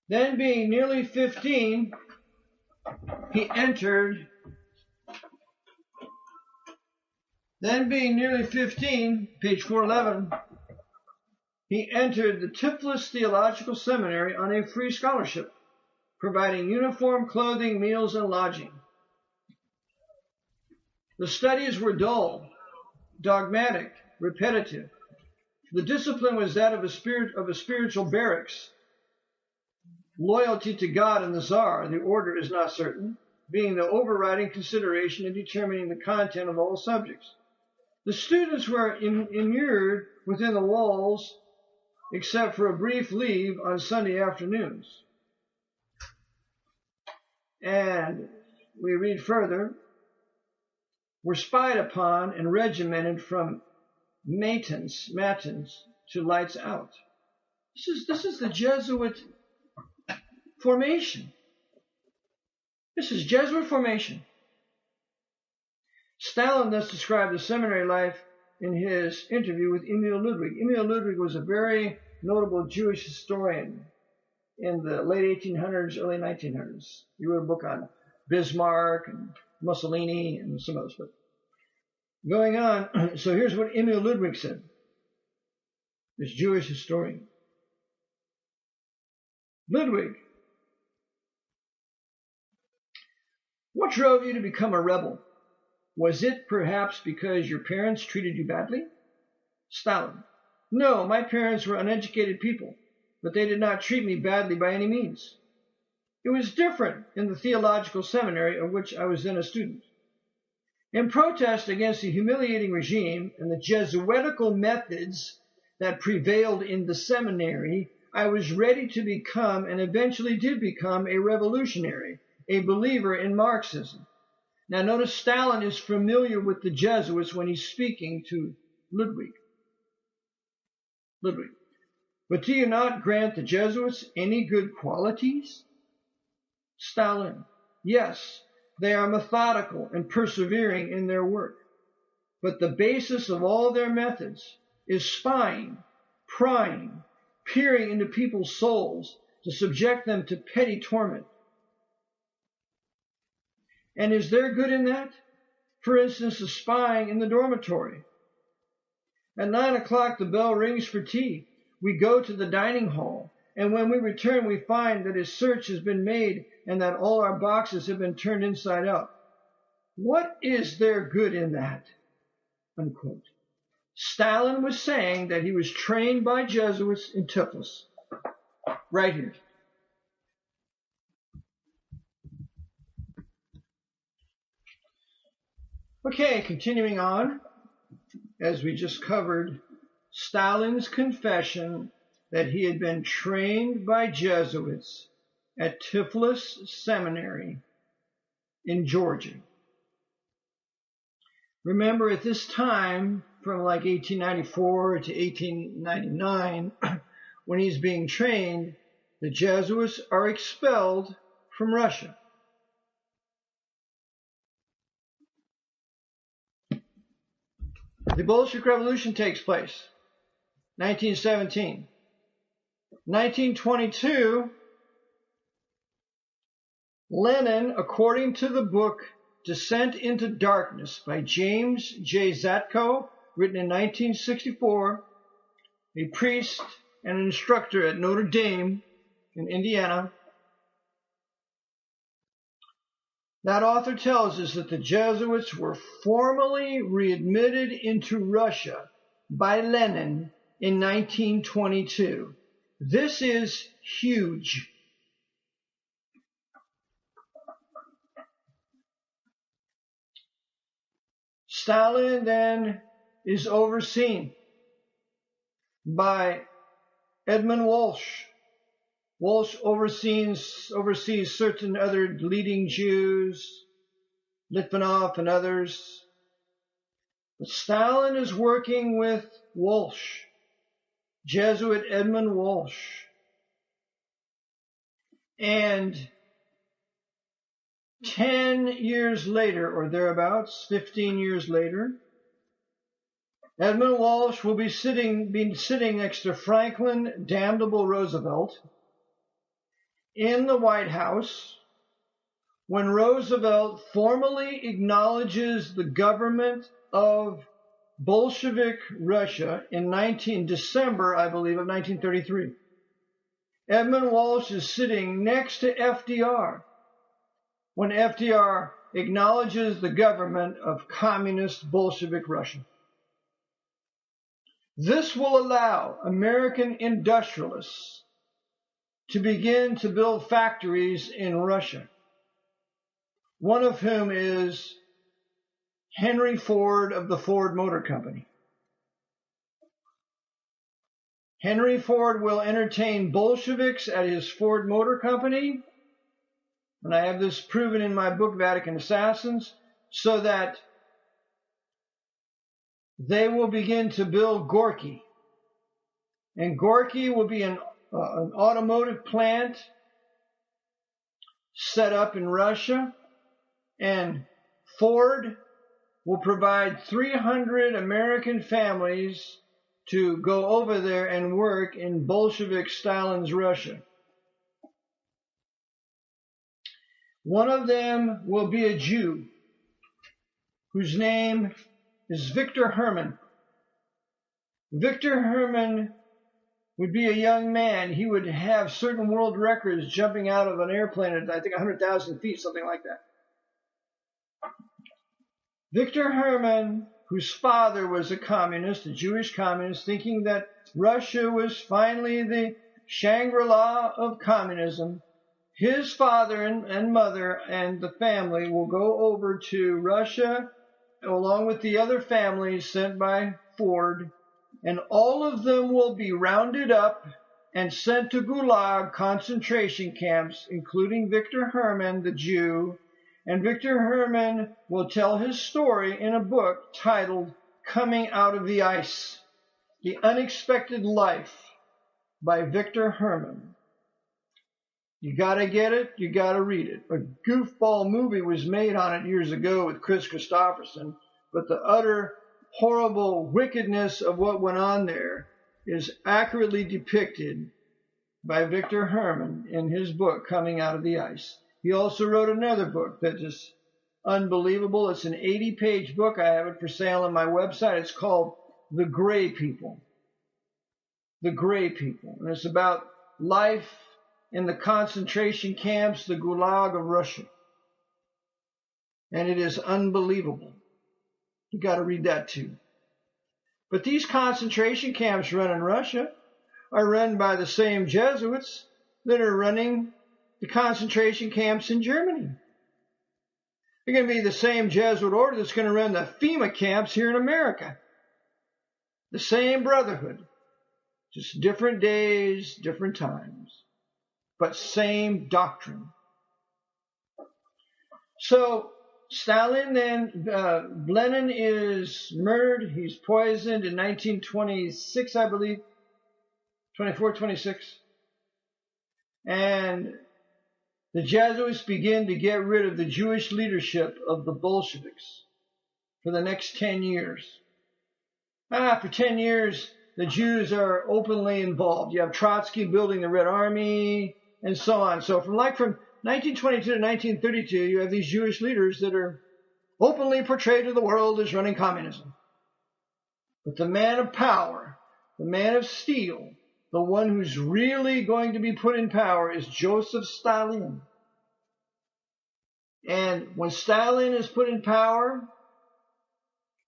then being nearly 15, he entered. Then being nearly 15, page 411, he entered the Tiflis Theological Seminary on a free scholarship, providing uniform, clothing, meals, and lodging. The studies were dull, dogmatic, repetitive. The discipline was that of a spiritual barracks. Loyalty to God and the Tsar, the order is not certain, being the overriding consideration in determining the content of all subjects. The students were immured within the walls except for a brief leave on Sunday afternoons. And we read further, were spied upon and regimented from matins to lights out. This is the Jesuit formation. This is Jesuit formation. Stalin thus described the seminary life in his interview with Emil Ludwig. Emil Ludwig was a very notable Jewish historian in the late 1800s, early 1900s. He wrote a book on Bismarck and Mussolini and some others. But going on, so here's what Emil Ludwig said, this Jewish historian. Ludwig, what drove you to become a rebel? Was it perhaps because your parents treated you badly? Stalin, no, my parents were uneducated people, but they did not treat me badly by any means. It was different in the theological seminary of which I was then a student. In protest against the humiliating regime and the Jesuitical methods that prevailed in the seminary, I was ready to become, and eventually did become, a revolutionary, a believer in Marxism. Now notice Stalin is familiar with the Jesuits when he's speaking to Ludwig. But do you not grant the Jesuits any good qualities? Stalin, yes, they are methodical and persevering in their work. But the basis of all their methods is spying, prying, peering into people's souls to subject them to petty torment. And is there good in that? For instance, the spying in the dormitory. At 9 o'clock, the bell rings for tea. We go to the dining hall, and when we return, we find that a search has been made and that all our boxes have been turned inside out. What is there good in that? Unquote. Stalin was saying that he was trained by Jesuits in Tiflis. Right here. Okay, continuing on, as we just covered, Stalin's confession that he had been trained by Jesuits at Tiflis Seminary in Georgia. Remember, at this time, from like 1894 to 1899, when he's being trained, the Jesuits are expelled from Russia. The Bolshevik Revolution takes place, 1917. 1922, Lenin, according to the book Descent into Darkness by James J. Zatko, written in 1964, a priest and an instructor at Notre Dame in Indiana, that author tells us that the Jesuits were formally readmitted into Russia by Lenin in 1922. This is huge. Stalin then is overseen by Edmund Walsh. Walsh oversees certain other leading Jews, Litvinov and others. But Stalin is working with Walsh, Jesuit Edmund Walsh. And 10 years later, or thereabouts, 15 years later, Edmund Walsh will be sitting next to Franklin Damnable Roosevelt in the White House when Roosevelt formally acknowledges the government of Bolshevik Russia in December, I believe, of 1933. Edmund Walsh is sitting next to FDR when FDR acknowledges the government of communist Bolshevik Russia. This will allow American industrialists to begin to build factories in Russia, one of whom is Henry Ford of the Ford Motor Company. Henry Ford will entertain Bolsheviks at his Ford Motor Company, and I have this proven in my book, Vatican Assassins, so that they will begin to build Gorky, And Gorky will be an automotive plant set up in Russia. And Ford will provide 300 American families to go over there and work in Bolshevik Stalin's Russia. One of them will be a Jew whose name is Victor Herman. Victor Herman would be a young man. He would have certain world records jumping out of an airplane at, I think, 100,000 feet, something like that. Victor Herman, whose father was a communist, a Jewish communist, thinking that Russia was finally the Shangri-La of communism, his father and mother and the family will go over to Russia along with the other families sent by Ford, and all of them will be rounded up and sent to Gulag concentration camps, including Victor Herman, the Jew. And Victor Herman will tell his story in a book titled Coming Out of the Ice, The Unexpected Life by Victor Herman. You gotta get it, you gotta read it. A goofball movie was made on it years ago with Chris Christopherson, but the utter horrible wickedness of what went on there is accurately depicted by Victor Herman in his book, Coming Out of the Ice. He also wrote another book that is unbelievable. It's an 80-page book. I have it for sale on my website. It's called The Gray People. The Gray People. And it's about life in the concentration camps, the Gulag of Russia. And it is unbelievable. You got to read that too. But these concentration camps run in Russia are run by the same Jesuits that are running the concentration camps in Germany. They're going to be the same Jesuit order that's going to run the FEMA camps here in America. The same brotherhood. Just different days, different times. But same doctrine. So Stalin then, Lenin is murdered. He's poisoned in 1926, I believe. 24, 26. And the Jesuits begin to get rid of the Jewish leadership of the Bolsheviks for the next 10 years. For 10 years, the Jews are openly involved. You have Trotsky building the Red Army and so on. So from 1922 to 1932, you have these Jewish leaders that are openly portrayed to the world as running communism. But the man of power, the man of steel, the one who's really going to be put in power is Joseph Stalin. And when Stalin is put in power,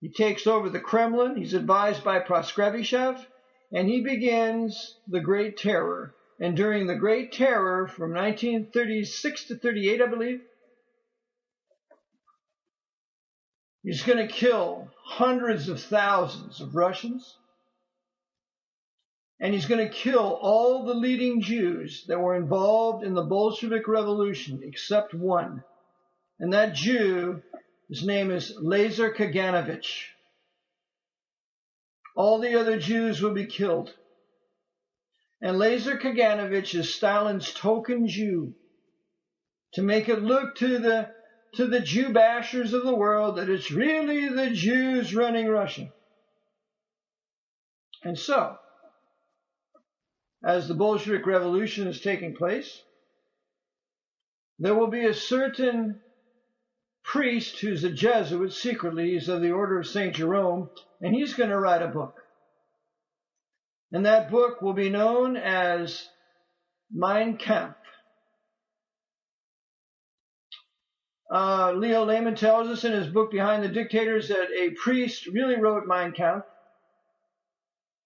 he takes over the Kremlin. He's advised by Proskevitchev, and he begins the Great Terror. And during the Great Terror from 1936 to 38, I believe, he's going to kill hundreds of thousands of Russians. And he's going to kill all the leading Jews that were involved in the Bolshevik Revolution, except one. And that Jew, his name is Lazar Kaganovich. All the other Jews will be killed. And Lazar Kaganovich is Stalin's token Jew, to make it look to the Jew bashers of the world that it's really the Jews running Russia. And so, as the Bolshevik Revolution is taking place, there will be a certain priest who's a Jesuit secretly. He's of the Order of St. Jerome, and he's going to write a book. And that book will be known as Mein Kampf. Leo Lehman tells us in his book Behind the Dictators that a priest really wrote Mein Kampf.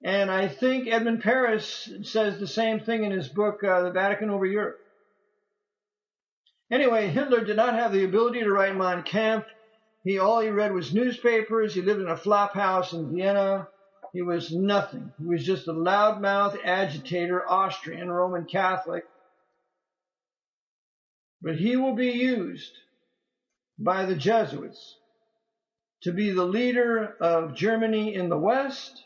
And I think Edmund Paris says the same thing in his book, The Vatican Over Europe. Anyway, Hitler did not have the ability to write Mein Kampf. All he read was newspapers. He lived in a flop house in Vienna. He was nothing. He was just a loudmouth agitator, Austrian, Roman Catholic. But he will be used by the Jesuits to be the leader of Germany in the West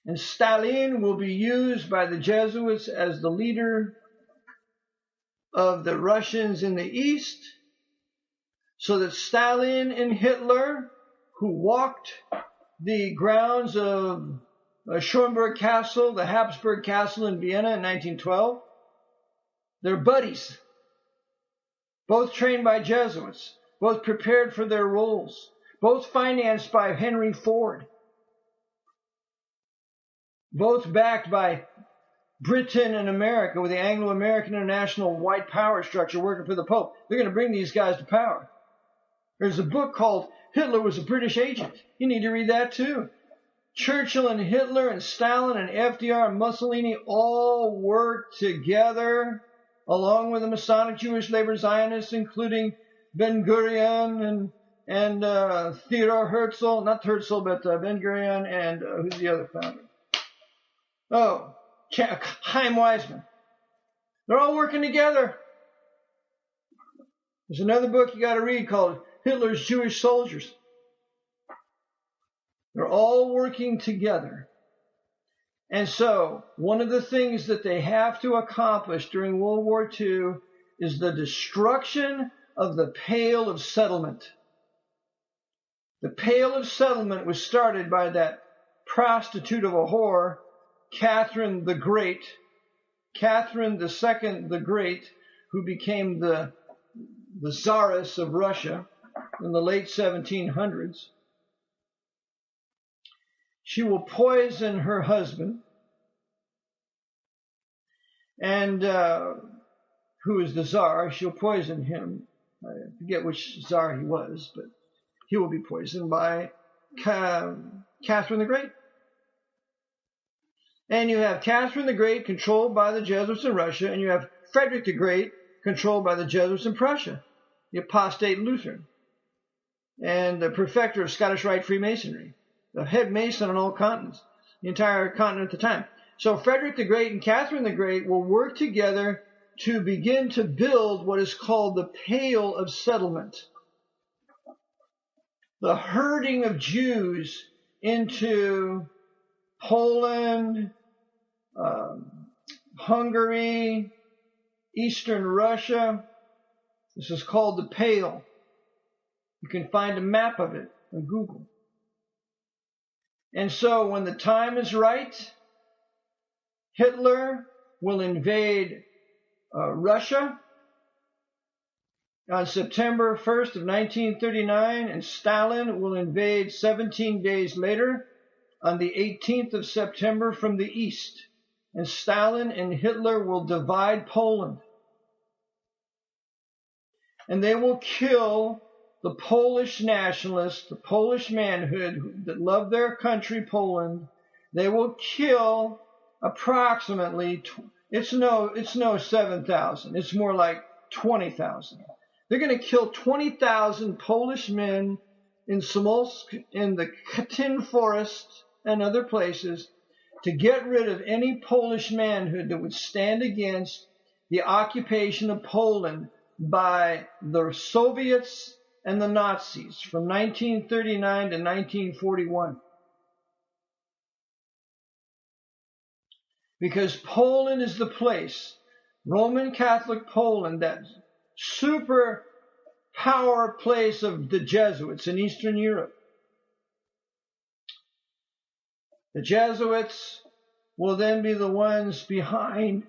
And Stalin will be used by the Jesuits as the leader of the Russians in the East, so that Stalin and Hitler, who walked the grounds of Schönberg Castle, the Habsburg Castle in Vienna in 1912, they're buddies, both trained by Jesuits, both prepared for their roles, both financed by Henry Ford, both backed by Britain and America with the Anglo-American International White Power structure working for the Pope. They're going to bring these guys to power. There's a book called Hitler Was a British Agent. You need to read that too. Churchill and Hitler and Stalin and FDR and Mussolini all worked together along with the Masonic Jewish labor Zionists, including Ben-Gurion and Theodor Herzl, not Herzl, but Ben-Gurion and who's the other founder? Oh, Chaim Weizmann. They're all working together. There's another book you got to read called Hitler's Jewish Soldiers. They're all working together. And so, one of the things that they have to accomplish during World War II is the destruction of the Pale of Settlement. The Pale of Settlement was started by that prostitute of a whore, Catherine the Great, Catherine II the Great, who became the Tsaress of Russia in the late 1700s. She will poison her husband, and who is the Tsar. She'll poison him. I forget which Tsar he was, but he will be poisoned by Catherine the Great. And you have Catherine the Great controlled by the Jesuits in Russia, and you have Frederick the Great controlled by the Jesuits in Prussia, the apostate Lutheran, and the perfecter of Scottish Rite Freemasonry, the head Mason on all continents, the entire continent at the time. So Frederick the Great and Catherine the Great will work together to begin to build what is called the Pale of Settlement, the herding of Jews into Poland, Hungary, Eastern Russia. This is called the Pale. You can find a map of it on Google. And so when the time is right, Hitler will invade Russia on September 1st of 1939, and Stalin will invade 17 days later on the 18th of September from the east. And Stalin and Hitler will divide Poland. And they will kill the Polish nationalists, the Polish manhood that love their country, Poland. They will kill approximately, it's no 7,000. It's more like 20,000. They're going to kill 20,000 Polish men in Smolsk, in the Katyn forest and other places, to get rid of any Polish manhood that would stand against the occupation of Poland by the Soviets and the Nazis from 1939 to 1941. Because Poland is the place, Roman Catholic Poland, that super power place of the Jesuits in Eastern Europe. The Jesuits will then be the ones behind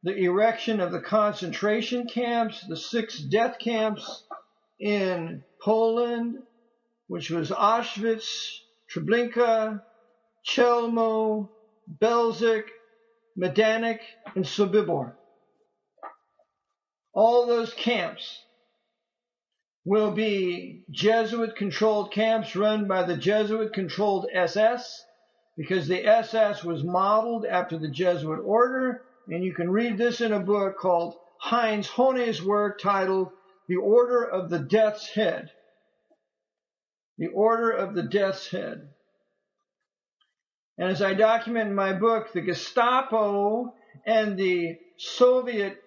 the erection of the concentration camps, the 6 death camps in Poland, which was Auschwitz, Treblinka, Chelmo, Belzec, Majdanek, and Sobibor. All those camps will be Jesuit-controlled camps run by the Jesuit-controlled SS, because the SS was modeled after the Jesuit order, and you can read this in a book called Heinz Hone's work titled The Order of the Death's Head. The Order of the Death's Head. And as I document in my book, the Gestapo and the Soviet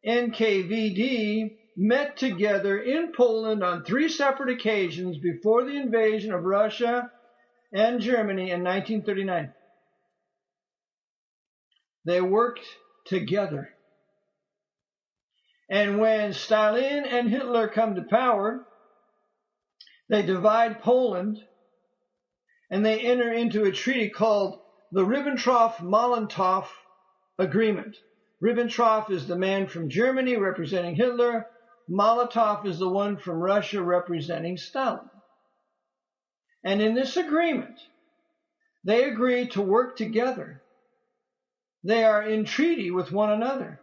NKVD met together in Poland on 3 separate occasions before the invasion of Russia and Germany in 1939. They worked together. And when Stalin and Hitler come to power, they divide Poland and they enter into a treaty called the Ribbentrop-Molotov Agreement. Ribbentrop is the man from Germany representing Hitler. Molotov is the one from Russia representing Stalin. And in this agreement, they agree to work together. They are in treaty with one another.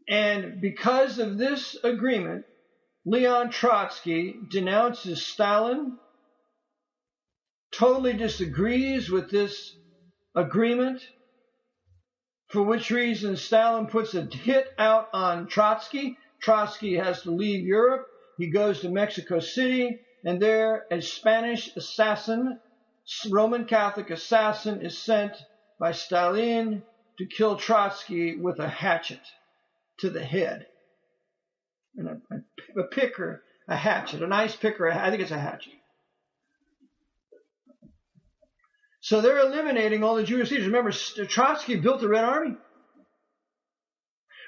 And because of this agreement, Leon Trotsky denounces Stalin, totally disagrees with this agreement, for which reason Stalin puts a hit out on Trotsky. Trotsky has to leave Europe. He goes to Mexico City, and there a Spanish assassin, Roman Catholic assassin, is sent by Stalin to kill Trotsky with a hatchet to the head. And a picker, a hatchet, a nice picker, I think it's a hatchet. So they're eliminating all the Jewish leaders. Remember, Trotsky built the Red Army.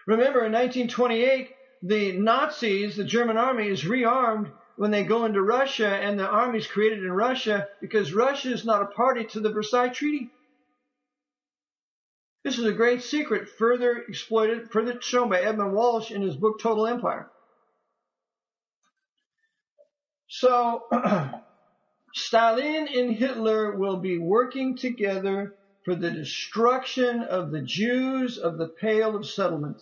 Remember, in 1928, the Nazis, the German army, is rearmed when they go into Russia, and the army is created in Russia because Russia is not a party to the Versailles Treaty. This is a great secret, further exploited, further shown by Edmund Walsh in his book Total Empire. So, Stalin and Hitler will be working together for the destruction of the Jews of the Pale of Settlement.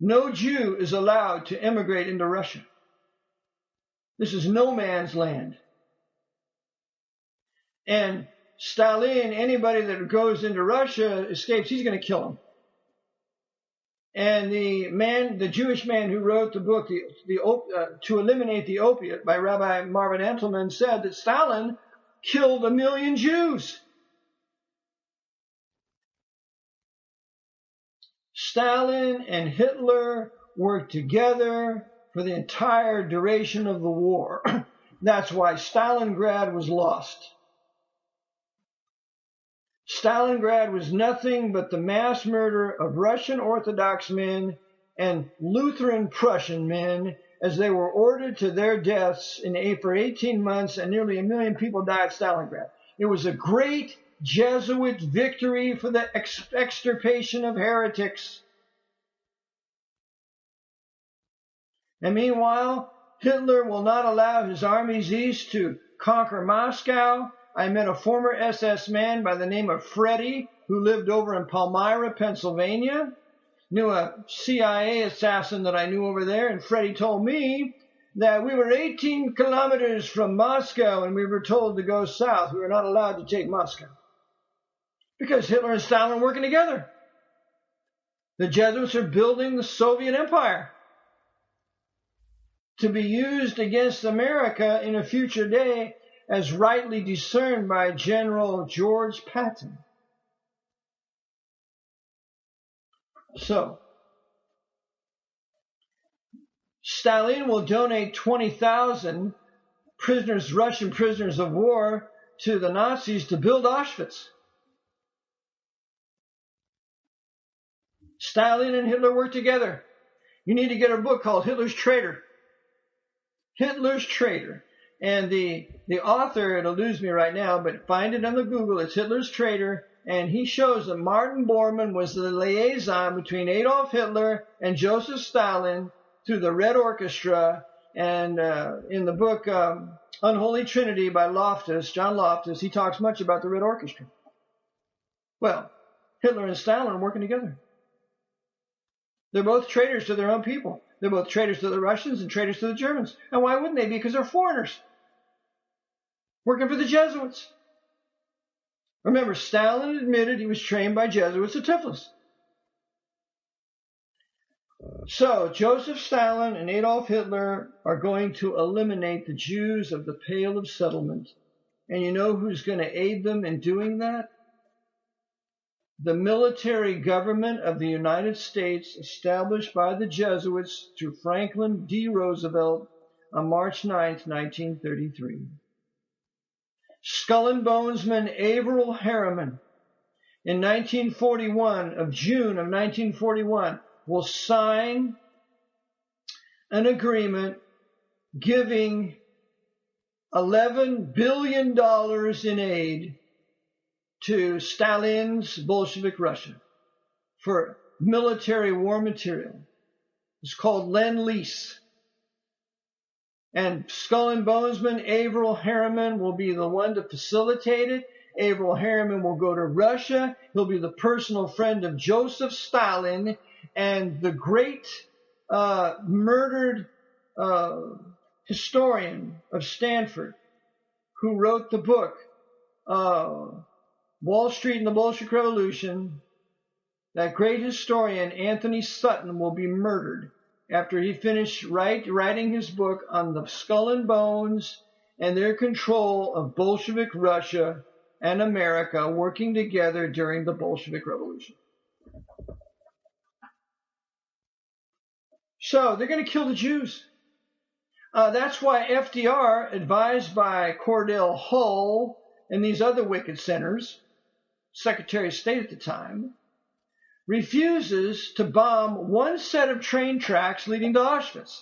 No Jew is allowed to emigrate into Russia. This is no man's land. And Stalin, anybody that goes into Russia, escapes, he's going to kill them. And the Jewish man who wrote the book, To Eliminate the Opiate by Rabbi Marvin Entelman, said that Stalin killed 1 million Jews. Stalin and Hitler worked together for the entire duration of the war. That's why Stalingrad was lost. Stalingrad was nothing but the mass murder of Russian Orthodox men and Lutheran Prussian men as they were ordered to their deaths for 18 months, and nearly 1 million people died at Stalingrad. It was a great Jesuit victory for the extirpation of heretics. And meanwhile, Hitler will not allow his armies east to conquer Moscow. I met a former SS man by the name of Freddie who lived over in Palmyra, Pennsylvania. Knew a CIA assassin that I knew over there, and Freddie told me that we were 18 kilometers from Moscow and we were told to go south. We were not allowed to take Moscow because Hitler and Stalin are working together. The Jesuits are building the Soviet Empire to be used against America in a future day, as rightly discerned by General George Patton. So, Stalin will donate 20,000 prisoners, Russian prisoners of war, to the Nazis to build Auschwitz. Stalin and Hitler work together. You need to get a book called Hitler's Traitor. Hitler's Traitor. And the author, it eludes me right now, but find it on the Google, it's Hitler's Traitor, and he shows that Martin Bormann was the liaison between Adolf Hitler and Joseph Stalin through the Red Orchestra. And in the book Unholy Trinity by Loftus, John Loftus, he talks much about the Red Orchestra. Well, Hitler and Stalin are working together. They're both traitors to their own people. They're both traitors to the Russians and traitors to the Germans. And why wouldn't they be? Because they're foreigners working for the Jesuits. Remember, Stalin admitted he was trained by Jesuits at Tiflis. So, Joseph Stalin and Adolf Hitler are going to eliminate the Jews of the Pale of Settlement. And you know who's going to aid them in doing that? The military government of the United States, established by the Jesuits through Franklin D. Roosevelt on March 9, 1933. Skull and Bonesman Averell Harriman in 1941, of June of 1941, will sign an agreement giving $11 billion in aid to Stalin's Bolshevik Russia for military war material. It's called Lend-Lease. And Skull and Bonesman Averell Harriman will be the one to facilitate it. Averell Harriman will go to Russia. He'll be the personal friend of Joseph Stalin and the great murdered historian of Stanford who wrote the book Wall Street and the Bolshevik Revolution. That great historian, Anthony Sutton, will be murdered after he finished writing his book on the skull and bones and their control of Bolshevik Russia and America working together during the Bolshevik Revolution. So they're going to kill the Jews. That's why FDR, advised by Cordell Hull and these other wicked sinners, Secretary of State at the time, refuses to bomb one set of train tracks leading to Auschwitz.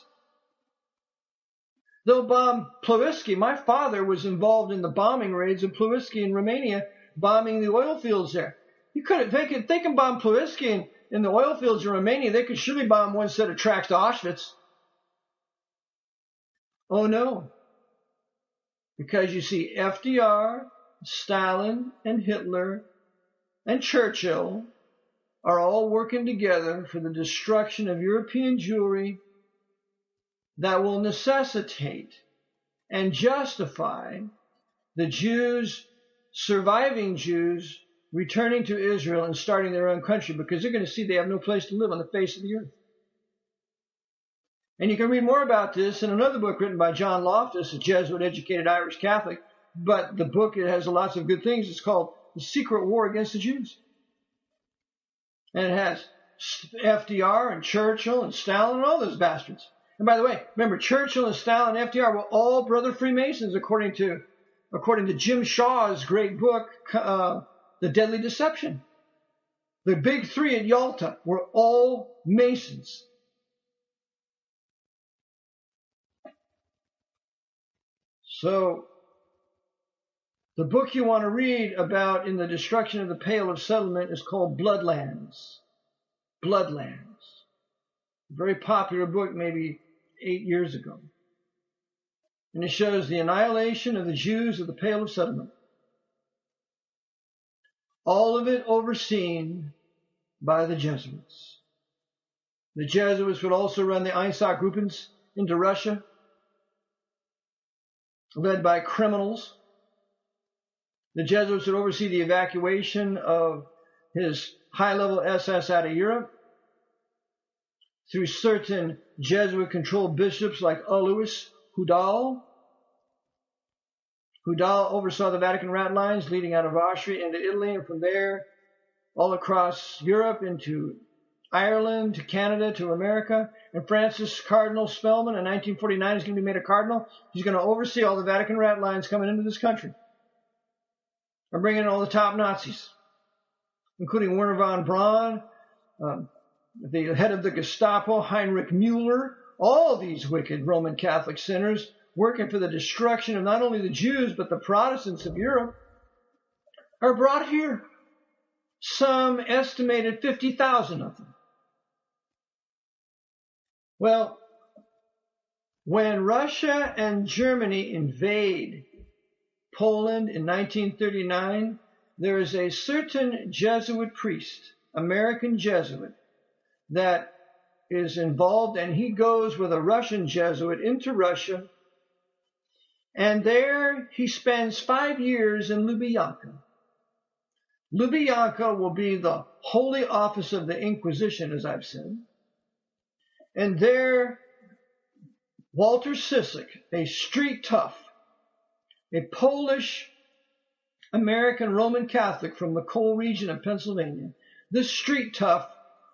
They'll bomb Ploiești. My father was involved in the bombing raids of Ploiești in Romania, bombing the oil fields there. They can bomb Ploiești in the oil fields in Romania. They could surely bomb one set of tracks to Auschwitz. Oh no. Because you see, FDR, Stalin, and Hitler, and Churchill are all working together for the destruction of European Jewry that will necessitate and justify the Jews, surviving Jews, returning to Israel and starting their own country, because they're going to see they have no place to live on the face of the earth. And you can read more about this in another book written by John Loftus, a Jesuit-educated Irish Catholic, but the book, it has lots of good things. It's called The Secret War Against the Jews. And it has FDR and Churchill and Stalin and all those bastards. And by the way, remember, Churchill and Stalin and FDR were all brother Freemasons, according to Jim Shaw's great book, The Deadly Deception. The big three at Yalta were all Masons. So, the book you want to read about in the destruction of the Pale of Settlement is called Bloodlands. Bloodlands. A very popular book, maybe 8 years ago. And it shows the annihilation of the Jews of the Pale of Settlement. All of it overseen by the Jesuits. The Jesuits would also run the Einsatzgruppen into Russia, led by criminals. The Jesuits would oversee the evacuation of his high-level SS out of Europe through certain Jesuit-controlled bishops like Alois Hudal. Hudal oversaw the Vatican rat lines leading out of Austria into Italy, and from there all across Europe into Ireland, to Canada, to America. And Francis Cardinal Spellman in 1949 is going to be made a cardinal. He's going to oversee all the Vatican rat lines coming into this country. We're bringing in all the top Nazis, including Werner von Braun, the head of the Gestapo, Heinrich Müller, all these wicked Roman Catholic sinners working for the destruction of not only the Jews, but the Protestants of Europe, are brought here. Some estimated 50,000 of them. Well, when Russia and Germany invade Poland in 1939, there is a certain Jesuit priest, American Jesuit, that is involved, and he goes with a Russian Jesuit into Russia, and there he spends 5 years in Lubyanka. Lubyanka will be the holy office of the Inquisition, as I've said. And there, Walter Sisek, a street tough, a Polish-American Roman Catholic from the coal region of Pennsylvania, this street tough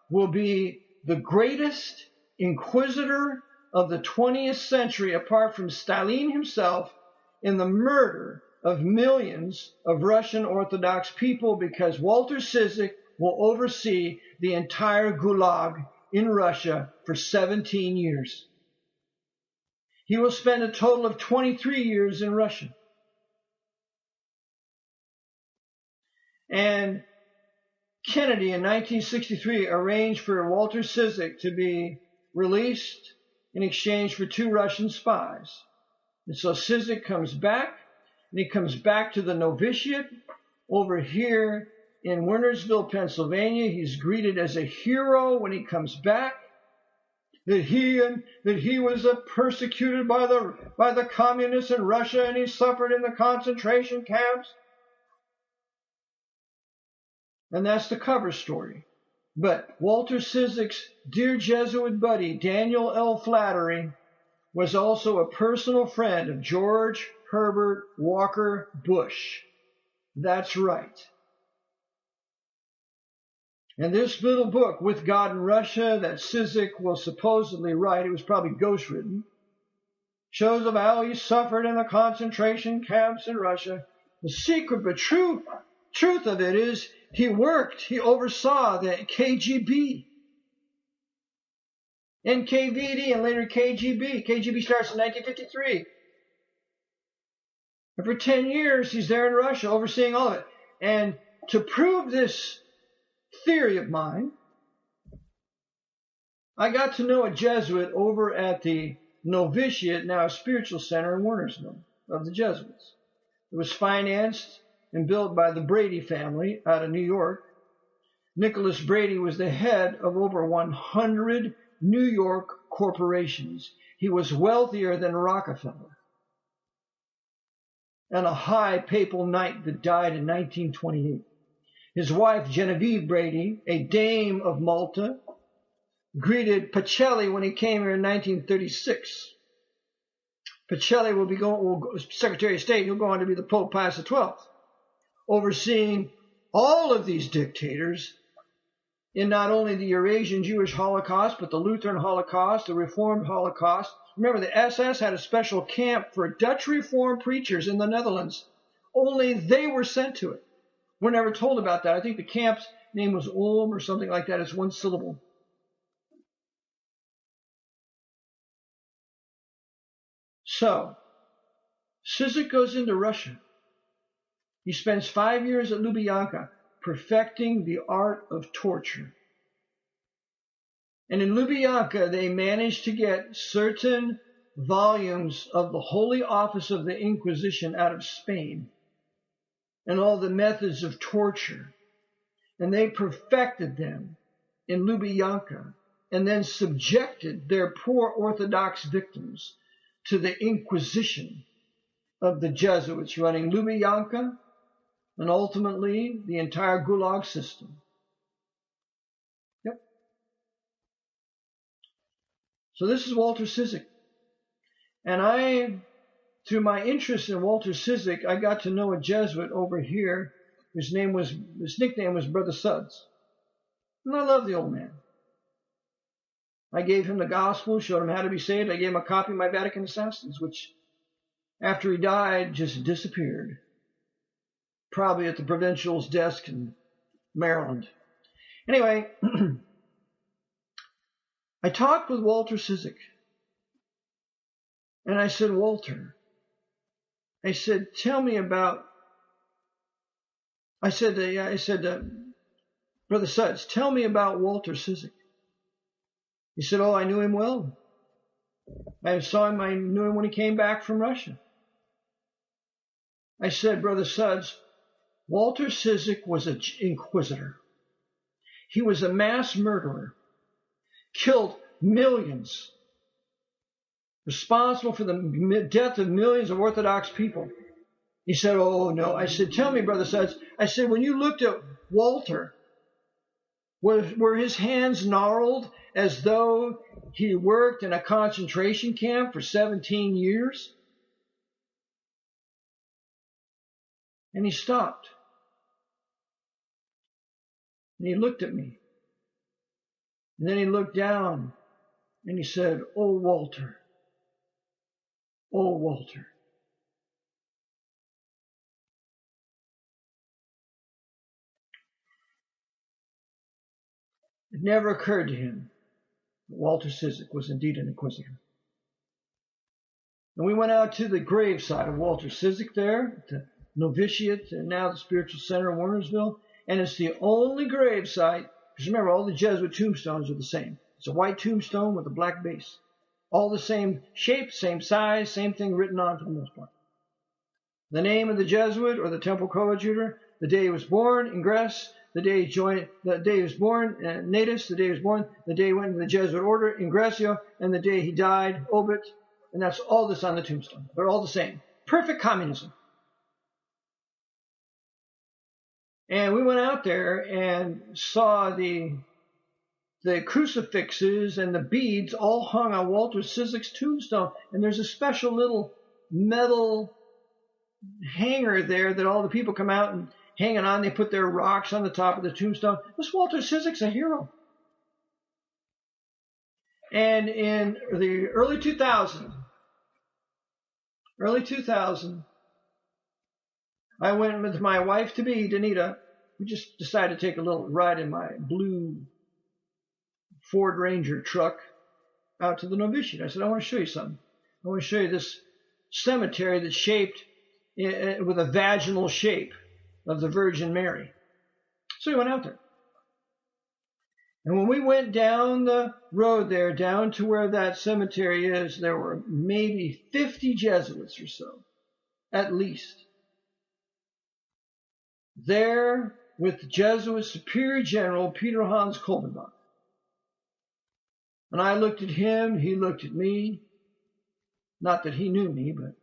will be the greatest inquisitor of the 20th century, apart from Stalin himself, in the murder of millions of Russian Orthodox people, because Walter Ciszek will oversee the entire Gulag in Russia for 17 years. He will spend a total of 23 years in Russia. And Kennedy in 1963 arranged for Walter Ciszek to be released in exchange for 2 Russian spies. And so Ciszek comes back, and he comes back to the novitiate over here in Wernersville, Pennsylvania. He's greeted as a hero when he comes back, that he was persecuted by the communists in Russia, and he suffered in the concentration camps. And that's the cover story. But Walter Ciszek's dear Jesuit buddy, Daniel L. Flattery, was also a personal friend of George Herbert Walker Bush. That's right. And this little book, With God in Russia, that Ciszek will supposedly write, it was probably ghostwritten, shows of how he suffered in the concentration camps in Russia. The secret but truth of it is he oversaw the KGB, NKVD, and later KGB. KGB starts in 1953. And for 10 years, he's there in Russia overseeing all of it. And to prove this theory of mine, I got to know a Jesuit over at the novitiate, now spiritual center in Wernersville, of the Jesuits. It was financed and built by the Brady family out of New York. Nicholas Brady was the head of over 100 New York corporations. He was wealthier than Rockefeller, and a high papal knight that died in 1928. His wife, Genevieve Brady, a dame of Malta, greeted Pacelli when he came here in 1936. Pacelli will Secretary of State. He'll go on to be the Pope Pius XII, overseeing all of these dictators in not only the Eurasian Jewish Holocaust, but the Lutheran Holocaust, the Reformed Holocaust. Remember, the SS had a special camp for Dutch Reformed preachers in the Netherlands. Only they were sent to it. We're never told about that. I think the camp's name was Ulm or something like that. It's one syllable. So, Ciszek goes into Russia. He spends 5 years at Lubyanka perfecting the art of torture. And in Lubyanka, they managed to get certain volumes of the Holy Office of the Inquisition out of Spain and all the methods of torture. And they perfected them in Lubyanka and then subjected their poor Orthodox victims to the Inquisition of the Jesuits running Lubyanka and ultimately the entire Gulag system. Yep. So this is Walter Ciszek. And through my interest in Walter Ciszek, I got to know a Jesuit over here. His nickname was Brother Suds. And I love the old man. I gave him the gospel, showed him how to be saved. I gave him a copy of my Vatican Assassins, which, after he died, just disappeared. Probably at the provincial's desk in Maryland. Anyway, I talked with Walter Ciszek. And I said, Walter, I said, tell me about, Brother Suds, tell me about Walter Ciszek. He said, oh, I knew him well. I knew him when he came back from Russia. I said, Brother Suds, Walter Ciszek was an inquisitor. He was a mass murderer, killed millions, responsible for the death of millions of Orthodox people. He said, oh, no. I said, tell me, Brother Suds. I said, when you looked at Walter, were his hands gnarled as though he worked in a concentration camp for 17 years? And he stopped. And he looked at me. And then he looked down and he said, oh, Walter. Oh, Walter. It never occurred to him that Walter Ciszek was indeed an inquisitor. And we went out to the graveside of Walter Ciszek there, the novitiate, and now the spiritual center of Wernersville. And it's the only gravesite, because remember, all the Jesuit tombstones are the same. It's a white tombstone with a black base. All the same shape, same size, same thing written on for the most part. The name of the Jesuit or the temple coadjutor, the day he was born, ingress, the day he joined, the day he was born, natus, the day he was born, the day he went into the Jesuit order, ingressio, and the day he died, obit, and that's all this on the tombstone. They're all the same. Perfect communism. And we went out there and saw the crucifixes and the beads all hung on Walter Ciszek's tombstone. And there's a special little metal hanger there that all the people come out and hang it on. They put their rocks on the top of the tombstone. This Walter Ciszek's a hero. And in the early 2000, I went with my wife-to-be, Danita. We just decided to take a little ride in my blue Ford Ranger truck out to the novitiate. I said, I want to show you something. I want to show you this cemetery that's shaped with a vaginal shape of the Virgin Mary. So we went out there. And when we went down the road there, down to where that cemetery is, there were maybe 50 Jesuits or so, at least. There with Jesuit Superior General Peter Hans Kolbenbach. And I looked at him, he looked at me. Not that he knew me, but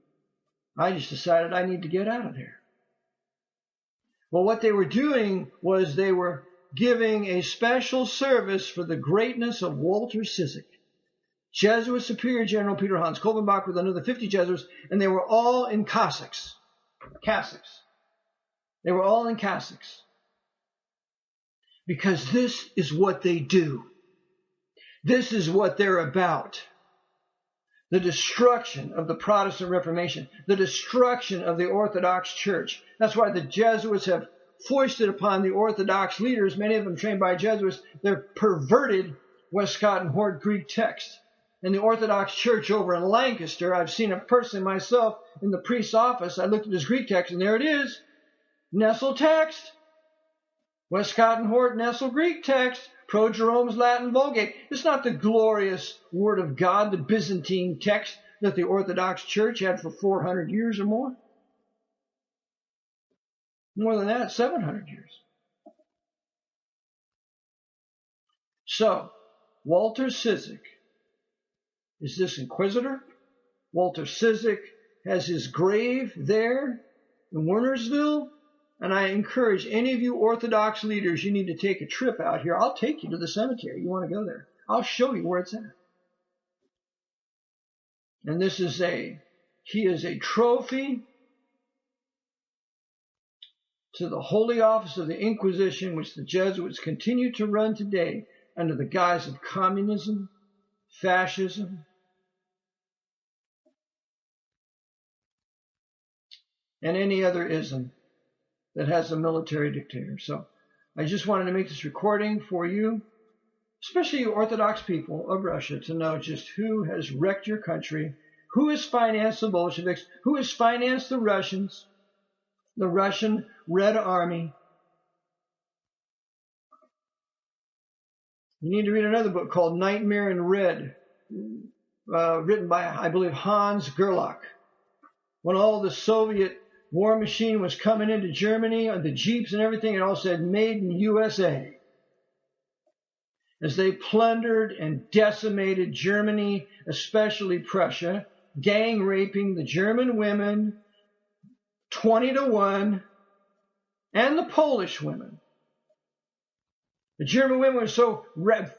I just decided I need to get out of there. Well, what they were doing was they were giving a special service for the greatness of Walter Ciszek. Jesuit Superior General Peter Hans Kolbenbach with another 50 Jesuits, and they were all in cassocks. They were all in cassocks. Because this is what they do. This is what they're about. The destruction of the Protestant Reformation. The destruction of the Orthodox Church. That's why the Jesuits have foisted upon the Orthodox leaders, many of them trained by Jesuits, their perverted Westcott and Hort Greek text. And the Orthodox Church over in Lancaster, I've seen it personally myself in the priest's office. I looked at his Greek text, and there it is. Nestle text. Westcott and Hort Nestle Greek text. Pro Jerome's Latin Vulgate. It's not the glorious Word of God, the Byzantine text that the Orthodox Church had for 400 years or more. More than that, 700 years. So, Walter Ciszek is this inquisitor. Walter Ciszek has his grave there in Wernersville. And I encourage any of you Orthodox leaders, you need to take a trip out here. I'll take you to the cemetery. You want to go there? I'll show you where it's at. And he is a trophy to the holy office of the Inquisition, which the Jesuits continue to run today under the guise of communism, fascism, and any other ism that has a military dictator. So I just wanted to make this recording for you, especially you Orthodox people of Russia, to know just who has wrecked your country, who has financed the Bolsheviks, who has financed the Russians, the Russian Red Army. You need to read another book called Nightmare in Red, written by, I believe, Hans Gerlach. When all the Soviet war machine was coming into Germany, on the Jeeps and everything, it all said made in USA. As they plundered and decimated Germany, especially Prussia, gang raping the German women 20-1, and the Polish women. The German women were so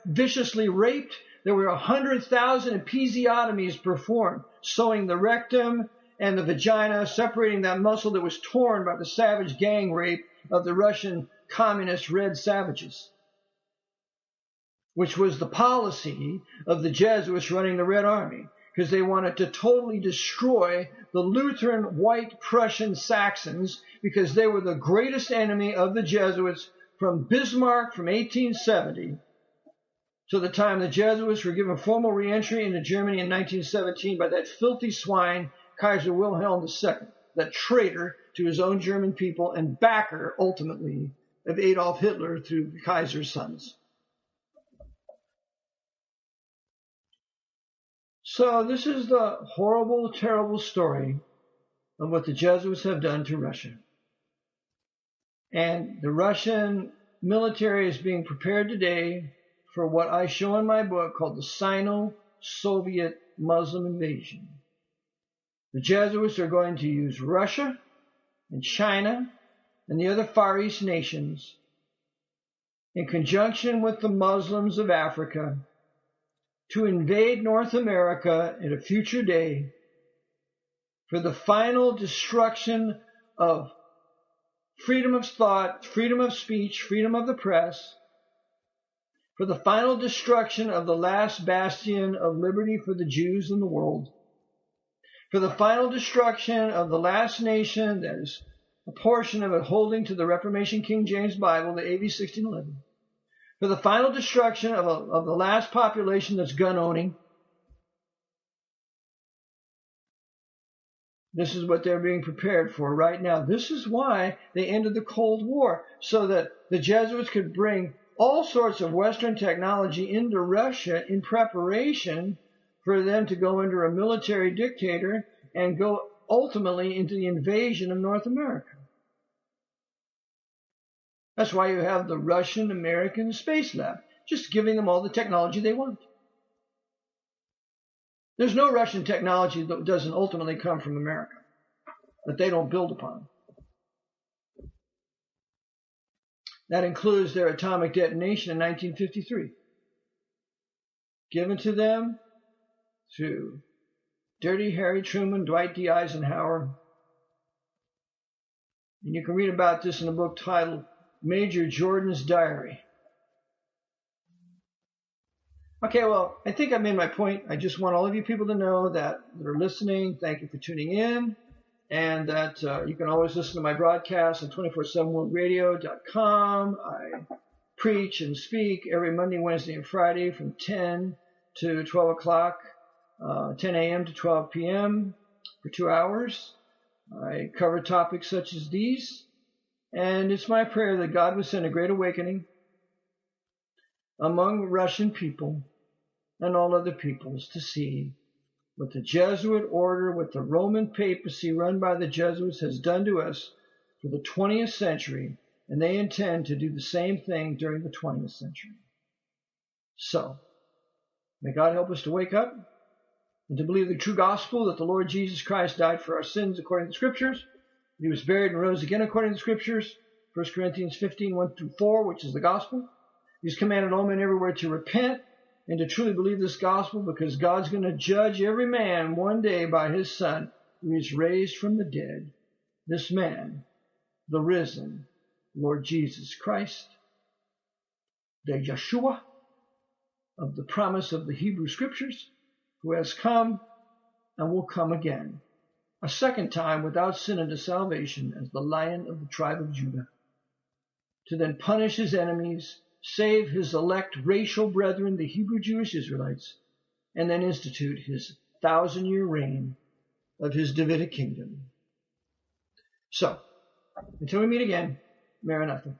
viciously raped, there were 100,000 episiotomies performed, sewing the rectum and the vagina, separating that muscle that was torn by the savage gang rape of the Russian communist red savages, which was the policy of the Jesuits running the Red Army, because they wanted to totally destroy the Lutheran white Prussian Saxons, because they were the greatest enemy of the Jesuits from Bismarck from 1870 to the time the Jesuits were given formal re-entry into Germany in 1917 by that filthy swine, Kaiser Wilhelm II, that traitor to his own German people and backer, ultimately, of Adolf Hitler through the Kaiser's sons. So this is the horrible, terrible story of what the Jesuits have done to Russia. And the Russian military is being prepared today for what I show in my book called the Sino-Soviet Muslim invasion. The Jesuits are going to use Russia and China and the other Far East nations in conjunction with the Muslims of Africa to invade North America at a future day for the final destruction of freedom of thought, freedom of speech, freedom of the press, for the final destruction of the last bastion of liberty for the Jews in the world, for the final destruction of the last nation that is a portion of it holding to the Reformation King James Bible, the AV 1611, for the final destruction of the last population that's gun owning. This is what they're being prepared for right now. This is why they ended the Cold War, so that the Jesuits could bring all sorts of Western technology into Russia in preparation for them to go under a military dictator and go ultimately into the invasion of North America. That's why you have the Russian-American Space Lab, just giving them all the technology they want. There's no Russian technology that doesn't ultimately come from America, that they don't build upon. That includes their atomic detonation in 1953, given to them through Dirty Harry Truman, Dwight D. Eisenhower. And you can read about this in a book titled Major Jordan's Diary. Okay, well, I think I made my point. I just want all of you people to know that are listening, thank you for tuning in, and that you can always listen to my broadcast on 247worldradio.com. I preach and speak every Monday, Wednesday, and Friday from 10 to 12 o'clock, 10 a.m. to 12 p.m. for 2 hours. I cover topics such as these, and it's my prayer that God will send a great awakening among Russian people and all other peoples to see what the Jesuit order, what the Roman papacy run by the Jesuits has done to us for the 20th century, and they intend to do the same thing during the 20th century. So, may God help us to wake up and to believe the true gospel that the Lord Jesus Christ died for our sins according to the Scriptures. He was buried and rose again according to the Scriptures, 1 Corinthians 15, 1-4, which is the gospel. He's commanded all men everywhere to repent and to truly believe this gospel, because God's going to judge every man one day by his Son, who is raised from the dead. This man, the risen Lord Jesus Christ, the Yeshua of the promise of the Hebrew Scriptures, who has come and will come again, a second time without sin unto salvation as the Lion of the tribe of Judah, to then punish his enemies, save his elect racial brethren, the Hebrew Jewish Israelites, and then institute his 1,000-year reign of his Davidic kingdom. So, until we meet again, Maranatha.